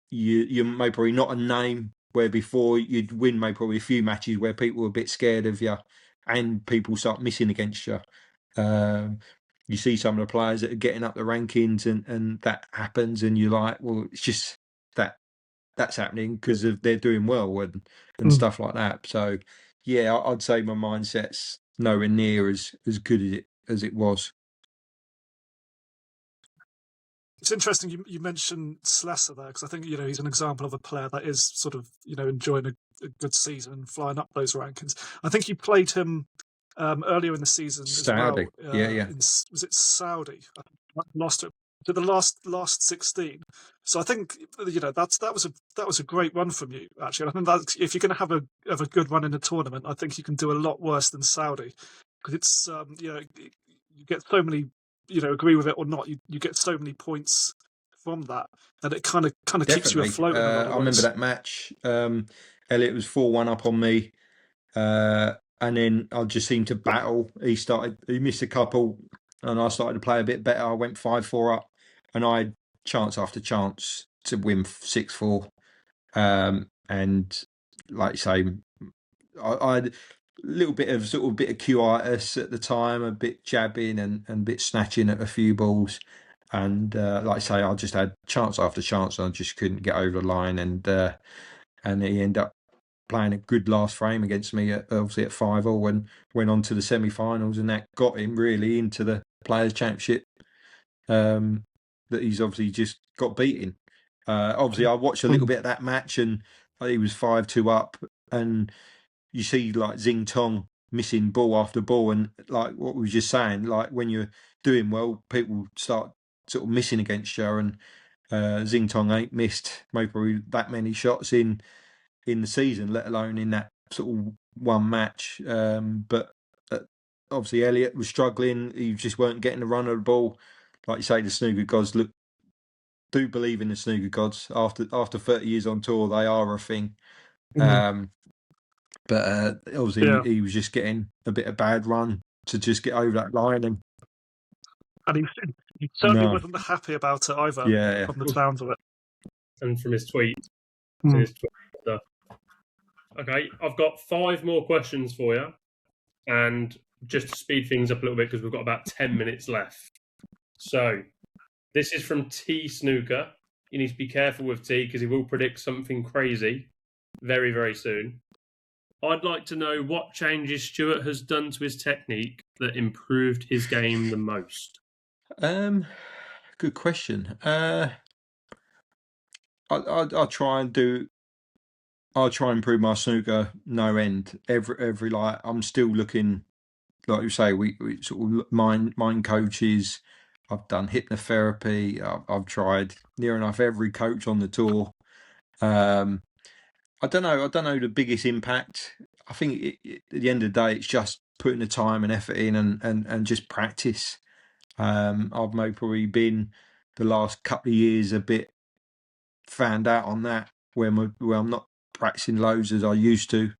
you may probably not a name, where before you'd win maybe probably a few matches where people were a bit scared of you, and people start missing against you. You see some of the players that are getting up the rankings, and that happens, and you're like, well, it's just that's happening because they're doing well and stuff like that. So yeah, I'd say my mindset's nowhere near as good as it was. It's interesting you mentioned Slessor there, because I think he's an example of a player that is sort of enjoying a good season and flying up those rankings. I think you played him earlier in the season Saudi. as well. Yeah. Was it Saudi? I lost it to the last 16. So I think that was a great run from you, actually. And I think that if you're going to have a good run in a tournament, I think you can do a lot worse than Saudi, because it's you get so many, agree with it or not, you get so many points from that it kind of keeps you afloat in a lot of ways. I remember that match. Elliot was 4-1 up on me. And then I just seemed to battle. He missed a couple, and I started to play a bit better. I went 5-4 up, and I had chance after chance to win 6-4. And like you say, I had a little bit of QIS at the time, a bit jabbing and a bit snatching at a few balls. And like I say, I just had chance after chance, and I just couldn't get over the line. And he ended up playing a good last frame against me obviously at 5-all, and went on to the semi-finals, and that got him really into the Players' Championship, that he's obviously just got beaten. Obviously I watched a little bit of that match, and he was 5-2 up, and you see like Xing Tong missing ball after ball, and like what we were just saying, like when you're doing well, people start sort of missing against you, and Xing Tong ain't missed maybe that many shots in the season, let alone in that sort of one match. But obviously Elliott was struggling; he just weren't getting the run of the ball. Like you say, the snooker gods do believe in the snooker gods. After 30 years on tour, they are a thing. But obviously he was just getting a bit of bad run to just get over that line. And he certainly wasn't happy about it either, from the sounds of it. And from his tweet. Okay, I've got 5 more questions for you. And just to speed things up a little bit, because we've got about 10 minutes left. So, this is from T Snooker. You need to be careful with T, because he will predict something crazy very, very soon. I'd like to know what changes Stuart has done to his technique that improved his game the most. Good question. I'll try and improve my snooker no end. Every like I'm still looking, like you say, we sort of mind coaches. I've done hypnotherapy. I've tried near enough every coach on the tour. I don't know the biggest impact. I think at the end of the day, it's just putting the time and effort in and just practice. I've maybe probably been the last couple of years a bit found out on that where I'm not practicing loads as I used to.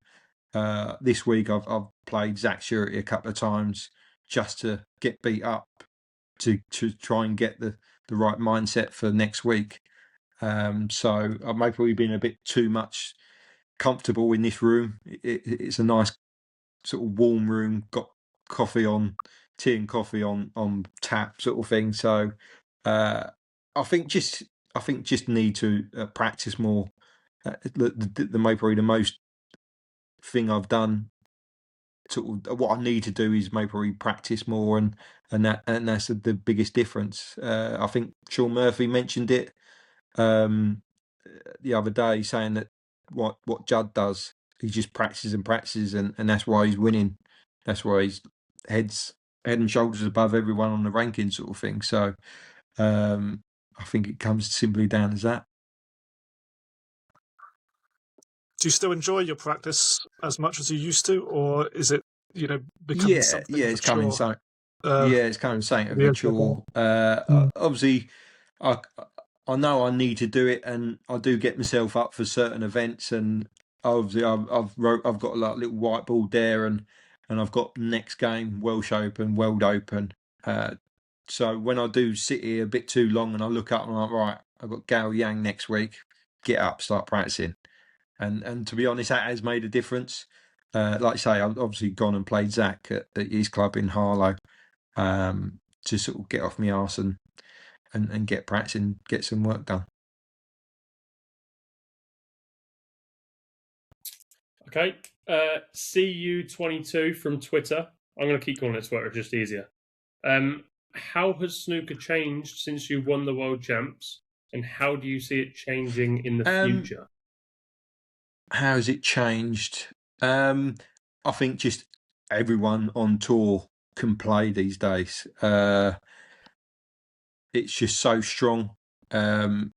This week I've played Zach Surety a couple of times just to get beat up to try and get the right mindset for next week. So I've maybe probably been a bit too much comfortable in this room. It's a nice sort of warm room, got tea and coffee on tap sort of thing. So I think just need to practice more. The maybe probably the most thing I've done, sort of what I need to do is maybe probably practice more, and that's the biggest difference. I think Sean Murphy mentioned it the other day, saying that what Judd does, he just practices and practices, and that's why he's winning. That's why he's head and shoulders above everyone on the ranking sort of thing. So I think it comes simply down as that. Do you still enjoy your practice as much as you used to, or is it becoming something? It's coming so. It's kind of something of a chore. Obviously, I know I need to do it, and I do get myself up for certain events. And obviously, I've got a little whiteboard there, and I've got next game Welsh Open, World Open. So when I do sit here a bit too long, and I look up, and I'm like, right, I've got Gao Yang next week. Get up, start practicing. And to be honest, that has made a difference. Like I say, I've obviously gone and played Zach at his club in Harlow, to sort of get off my arse and get practicing, get some work done. Okay, CU22 from Twitter. I'm going to keep calling it Twitter, it's just easier. How has snooker changed since you won the World Champs, and how do you see it changing in the future? How has it changed? I think just everyone on tour can play these days. It's just so strong. I'd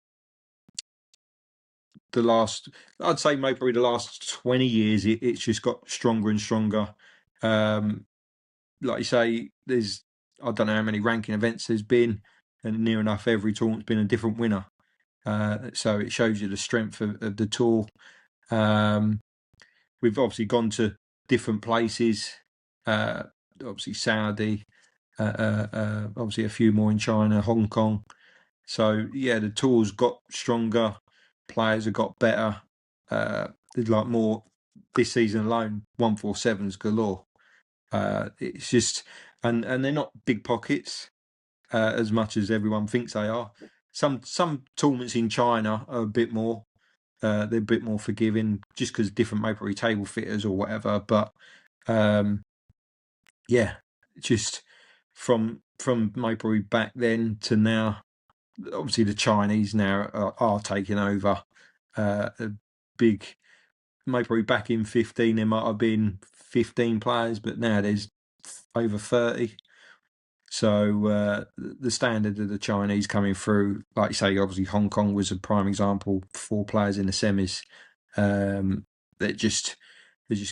say maybe the last 20 years, it's just got stronger and stronger. Like you say, I don't know how many ranking events there's been, and near enough every tournament's been a different winner. So it shows you the strength of the tour. We've obviously gone to different places. Obviously Saudi, obviously a few more in China, Hong Kong. So yeah, the tour's got stronger. Players have got better. There's like more this season alone. 147s galore. It's just, and they're not big pockets as much as everyone thinks they are. Some tournaments in China are a bit more. They're a bit more forgiving, just because different maybe table fitters or whatever. But just from maybe back then to now, obviously the Chinese now are taking over. big. Maybe back in 15, there might have been 15 players, but now there's over 30. So the standard of the Chinese coming through, like you say, obviously Hong Kong was a prime example. 4 players in the semis. They're just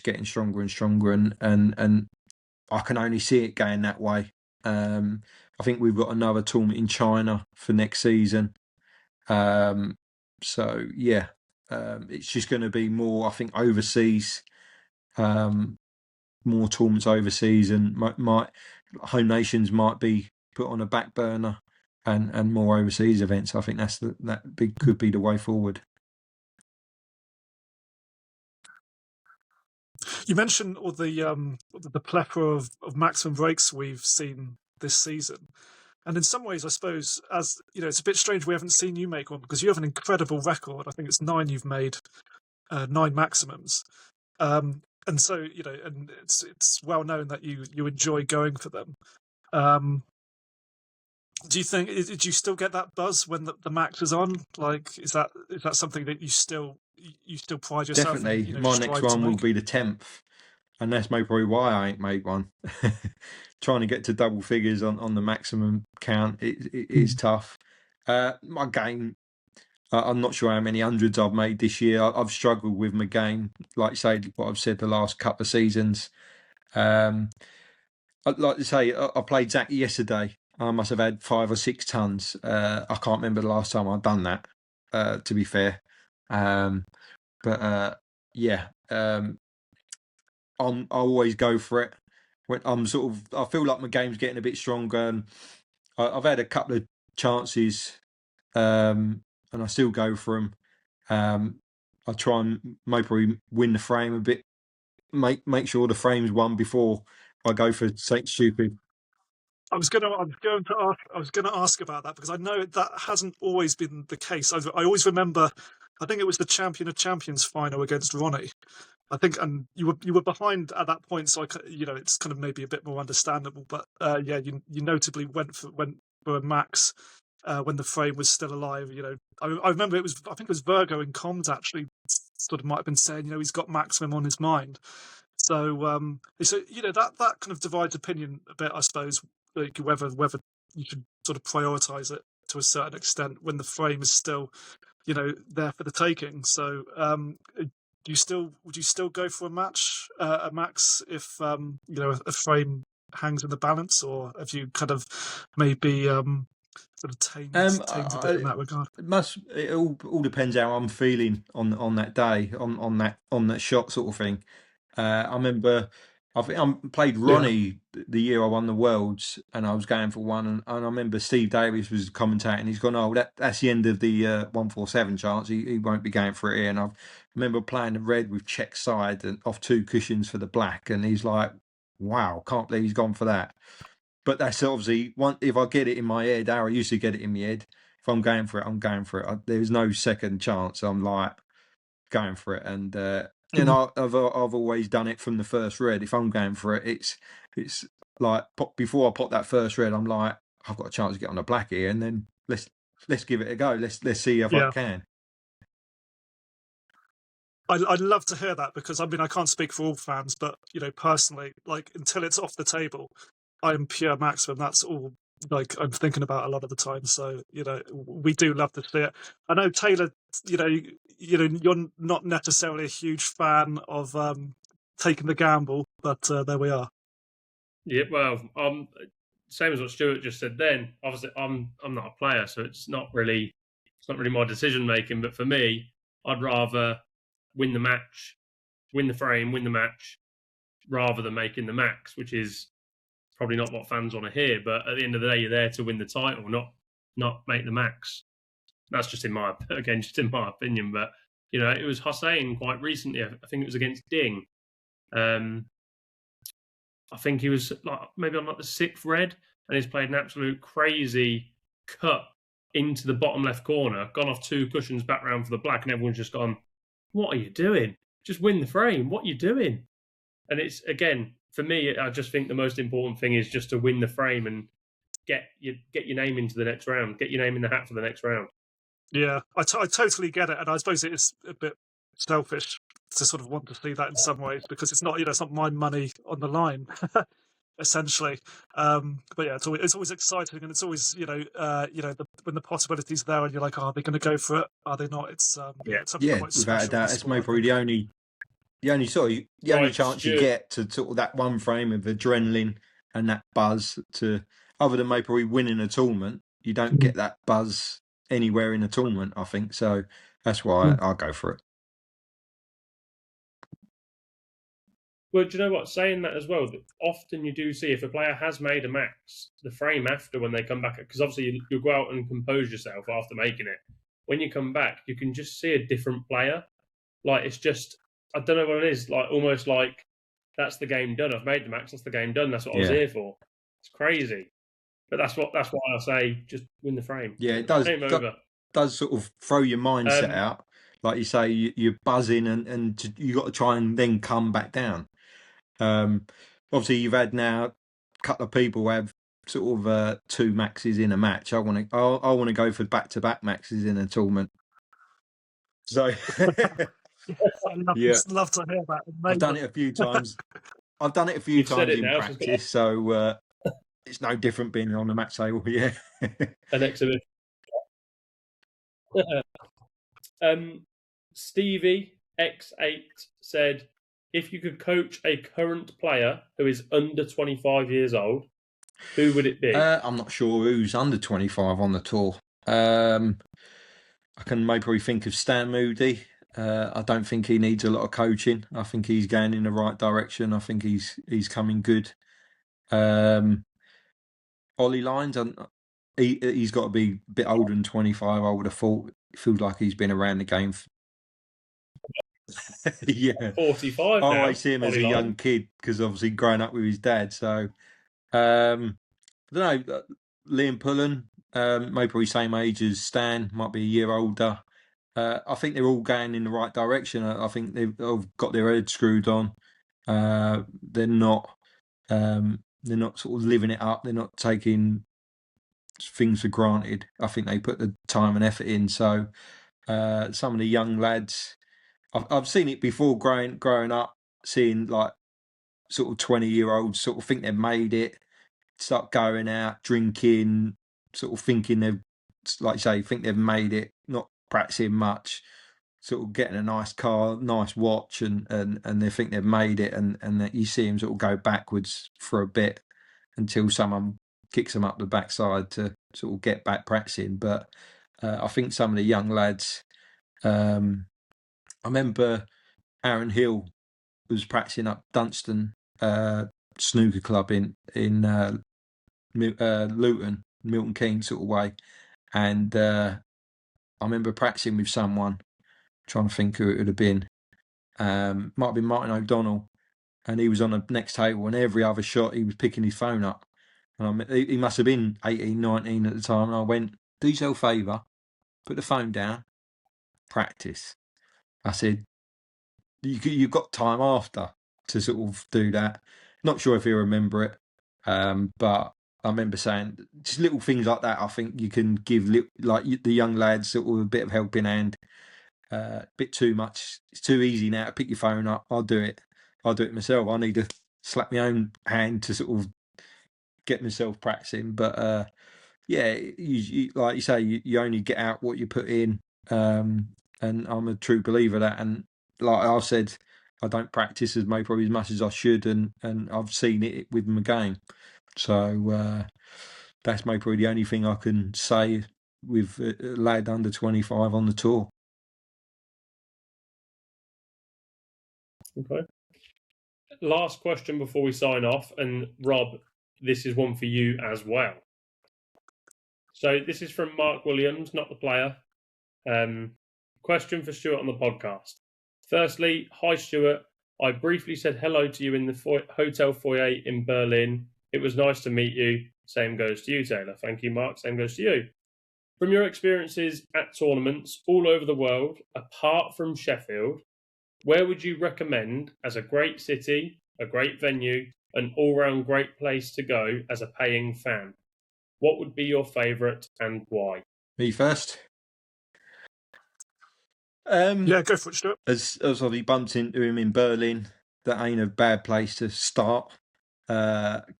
getting stronger and stronger, and I can only see it going that way. I think we've got another tournament in China for next season. So yeah, it's just going to be more, I think, overseas, more tournaments overseas, and might home nations might be put on a back burner, and more overseas events. I think could be the way forward. You mentioned all the plethora of maximum breaks we've seen this season. And in some ways, I suppose, as you know, it's a bit strange we haven't seen you make one, because you have an incredible record. I think it's 9 you've made, 9 maximums. And so, you know, and it's well known that you enjoy going for them. Do you think, do you still get that buzz when the max is on? Like, is that something that you still pride yourself Definitely. in? My next one will be the 10th, and that's maybe why I ain't made one. Trying to get to double figures on the maximum count, it is tough. My game, I'm not sure how many hundreds I've made this year. I've struggled with my game, like you say, what I've said the last couple of seasons. I'd like to say, I played Zach yesterday. I must have had 5 or 6 tons. I can't remember the last time I'd done that, to be fair. But yeah, I always go for it. When I feel like my game's getting a bit stronger, and I've had a couple of chances, and I still go for them. I try and maybe win the frame a bit, make sure the frame's won before I go for something stupid. I was going to ask about that, because I know that hasn't always been the case. I always remember, I think it was the Champion of Champions final against Ronnie. I think, and you were behind at that point, so it's kind of maybe a bit more understandable. But yeah, you notably went for a max when the frame was still alive. You know, I remember I think it was Virgo in comms actually sort of might have been saying, he's got maximum on his mind. So that kind of divides opinion a bit, I suppose, like whether you should sort of prioritize it to a certain extent when the frame is still, there for the taking. So would you still go for a max if a frame hangs in the balance, or have you kind of maybe sort of tamed a bit in that regard? It all depends how I'm feeling on that day, on that shot sort of thing. I remember I played Ronnie the year I won the Worlds, and I was going for one, and I remember Steve Davis was commentating. He's gone, that's the end of the 147 chance. He won't be going for it here. And I remember playing the red with check side and off 2 cushions for the black, and he's like, wow, can't believe he's gone for that. But that's obviously if I get it in my head, I used to get it in my head. If I'm going for it, I'm going for it. There's no second chance. I'm like going for it, and I've always done it from the first red. If I'm going for it, it's like before I pop that first red, I'm like, I've got a chance to get on the black here, and then let's give it a go. Let's see if I can. I'd love to hear that, because I mean, I can't speak for all fans, but personally, like, until it's off the table, I'm pure maximum. That's all like I'm thinking about a lot of the time. So we do love to see it. I know Taylor, you're not necessarily a huge fan of taking the gamble, but there we are. Yeah, well, same as what Stuart just said. Then obviously, I'm not a player, so it's not really my decision making. But for me, I'd rather win the match, win the frame, win the match, rather than making the max, which is probably not what fans want to hear. But at the end of the day, you're there to win the title, not make the max. That's just in my opinion. But it was Hossein quite recently. I think it was against Ding. I think he was maybe on the 6th red, and he's played an absolute crazy cut into the bottom left corner, gone off 2 cushions back round for the black, and everyone's just gone, what are you doing? Just win the frame. What are you doing? And it's, again, for me, I just think the most important thing is just to win the frame and get your name into the next round, get your name in the hat for the next round. Yeah, I totally get it, and I suppose it is a bit selfish to sort of want to see that in some ways, because it's not, it's not my money on the line. Essentially, but yeah, it's always exciting, and it's always when the possibilities there, and you're like, are they going to go for it? Are they not? It's it's something Yeah, quite without a special. doubt, it's maybe probably the only only Right, chance you Stuart. get to sort of that one frame of adrenaline and that buzz. To other than maybe probably winning a tournament, you don't get that buzz anywhere in a tournament. I think so. That's why I'll go for it. Well, do you know what? Saying that as well, that often you do see if a player has made a max, the frame after when they come back, because obviously you'll go out and compose yourself after making it. When you come back, you can just see a different player. Like, it's just, I don't know what it is, like almost like that's the game done. I've made the max, that's the game done. That's what I was Yeah. here for. It's crazy. But that's why I say just win the frame. Yeah, it does. Game over. Does sort of throw your mindset out. Like you say, you're buzzing, and you got to try and then come back down. Obviously, you've had now a couple of people have sort of 2 maxes in a match. I want to go for back-to-back maxes in a tournament. So I'd love to hear that. I've done it a few times. I've done it a few You've said times it in now, practice, so it's no different being on the match table. Yeah. an exhibition. Stevie X8 said, if you could coach a current player who is under 25 years old, who would it be? I'm not sure who's under 25 on the tour. I can maybe think of Stan Moody. I don't think he needs a lot of coaching. I think he's going in the right direction. I think he's coming good. Ollie Lines, he's got to be a bit older than 25, I would have thought. It feels like he's been around the game. Yeah. 45 I now. always see him as a Ollie young Lyon. kid because obviously growing up with his dad. So, I don't know, Liam Pullen, maybe probably same age as Stan, might be a year older. I think they're all going in the right direction. I think they've all got their heads screwed on. They're not sort of living it up. They're not taking things for granted. I think they put the time and effort in. So some of the young lads, I've seen it before growing up, seeing like sort of 20-year-olds sort of think they've made it, start going out, drinking, sort of thinking they've, like you say, think they've made it, not practicing much, sort of getting a nice car, nice watch, and they think they've made it, and that you see them sort of go backwards for a bit until someone kicks them up the backside to sort of get back practicing. But I think some of the young lads, I remember Aaron Hill was practicing up Dunstan snooker club in Luton, Milton Keynes sort of way, and I remember practicing with someone, trying to think who it would have been. Might have been Martin O'Donnell, and he was on the next table, and every other shot he was picking his phone up. And he must have been 18, 19 at the time, and I went, do yourself a favour, put the phone down, practice. I said, you've got time after to sort of do that. Not sure if he'll remember it, but I remember saying just little things like that. I think you can give like the young lads sort of a bit of helping hand. A bit too much. It's too easy now to pick your phone up. I'll do it myself. I need to slap my own hand to sort of get myself practicing. But yeah, you like you say, you only get out what you put in. And I'm a true believer of that. And like I said, I don't practice as maybe probably as much as I should, and I've seen it with my game. So that's maybe probably the only thing I can say with a lad under 25 on the tour. Okay. Last question before we sign off, and Rob, this is one for you as well. So this is from Mark Williams, not the player. Question for Stuart on the podcast. Firstly, hi Stuart. I briefly said hello to you in the hotel foyer in Berlin. It was nice to meet you. Same goes to you, Taylor. Thank you, Mark. Same goes to you. From your experiences at tournaments all over the world, apart from Sheffield, where would you recommend as a great city, a great venue, an all-round great place to go as a paying fan? What would be your favourite and why? Me first. Yeah, go for it, Stuart. As obviously bumped into him in Berlin, that ain't a bad place to start.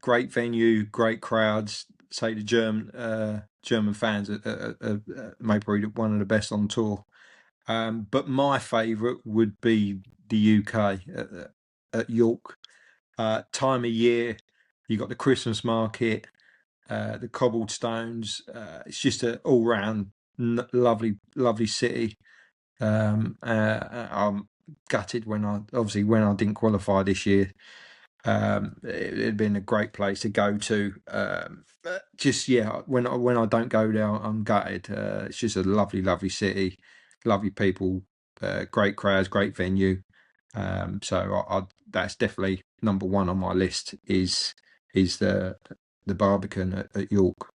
Great venue, great crowds. Say the German fans are maybe probably one of the best on tour. But my favourite would be the UK at York. Time of year, you got the Christmas market, the cobbled stones. It's just an all-round lovely city. I'm gutted when I didn't qualify this year. It'd been a great place to go to. When I don't go there, I'm gutted. It's just a lovely city, lovely people, great crowds, great venue. So that's definitely number one on my list is the Barbican at York.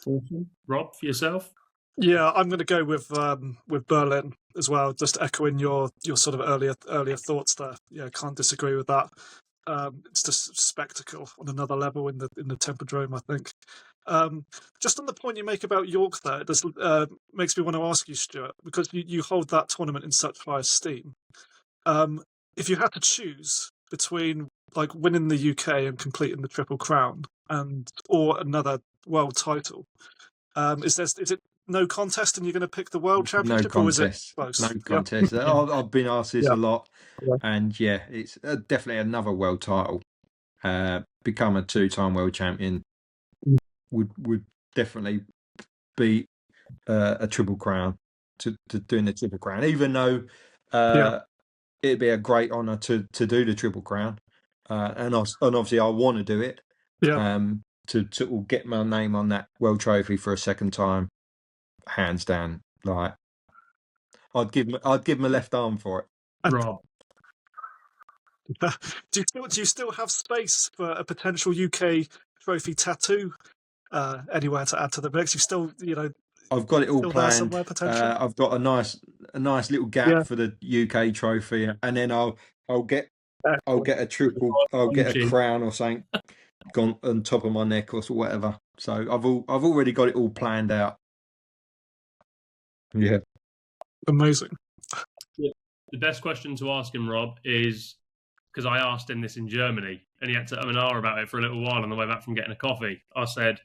Awesome. Rob, for yourself? Yeah, I'm going to go with Berlin as well. Just echoing your sort of earlier thoughts there. Yeah, can't disagree with that. It's just spectacle on another level in the Tempodrome, I think. Just on the point you make about York, there, it just makes me want to ask you, Stuart, because you hold that tournament in such high esteem. If you had to choose between like winning the UK and completing the Triple Crown or another world title, is it no contest and you're going to pick the world championship? No contest. Or is it close? No contest. Yeah. I've been asked this a lot, and it's definitely another world title. Become a 2-time world champion would definitely be a Triple Crown to doing the Triple Crown, even though it'd be a great honour to do the Triple Crown, and obviously I want to do it. To get my name on that world trophy for a second time, hands down. Like I'd give my left arm for it. Rob, do you still have space for a potential UK trophy tattoo anywhere to add to the mix? You still, I've got it all planned. Somewhere, potentially? I've got a nice little gap for the UK trophy, and then I'll get a triple. I'll get a crown or something gone on top of my neck or whatever. So I've already got it all planned out. Yeah, amazing. The best question to ask him, Rob, is because I asked him this in Germany, and he had to about it for a little while on the way back from getting a coffee. I said,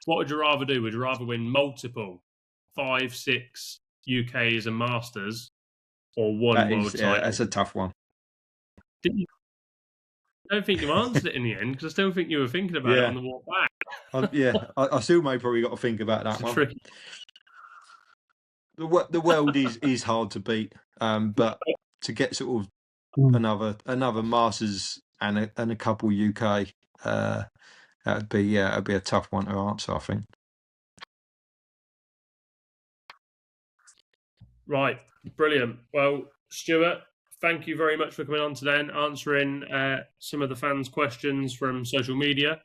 "What would you rather do? Would you rather win multiple 5, 6 UKs and Masters, or one world title?" Yeah, that's a tough one. I don't think you answered it in the end, because I still think you were thinking about it on the walk back. I still may probably got to think about that one. Tricky. The world is hard to beat, but to get sort of another Masters and a couple UK, that'd be a tough one to answer, I think. Right, brilliant. Well, Stuart, thank you very much for coming on today and answering some of the fans' questions from social media.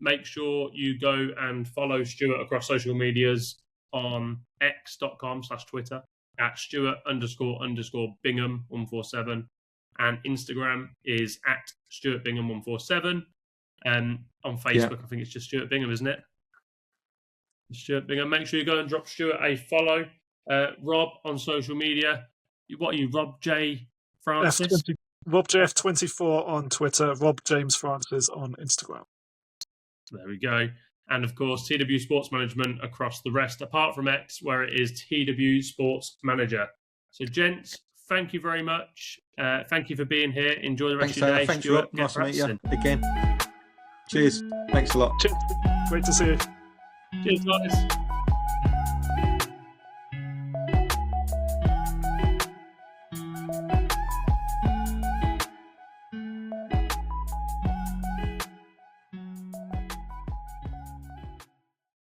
Make sure you go and follow Stuart across social medias on x.com/Twitter at Stuart__Bingham 147, and Instagram is at Stuart Bingham 147. On Facebook, I think it's just Stuart Bingham, isn't it? Stuart Bingham. Make sure you go and drop Stuart a follow. Rob on social media. What are you, Rob J. Francis? Rob JF24 on Twitter, Rob James Francis on Instagram. There we go. And of course, TW Sports Management across the rest, apart from X, where it is TW Sports Manager. So, gents, thank you very much. Thank you for being here. Enjoy the rest of your day. Thanks, Stuart. Nice to meet you again. Cheers. Thanks a lot. Cheers. Great to see you. Cheers, guys.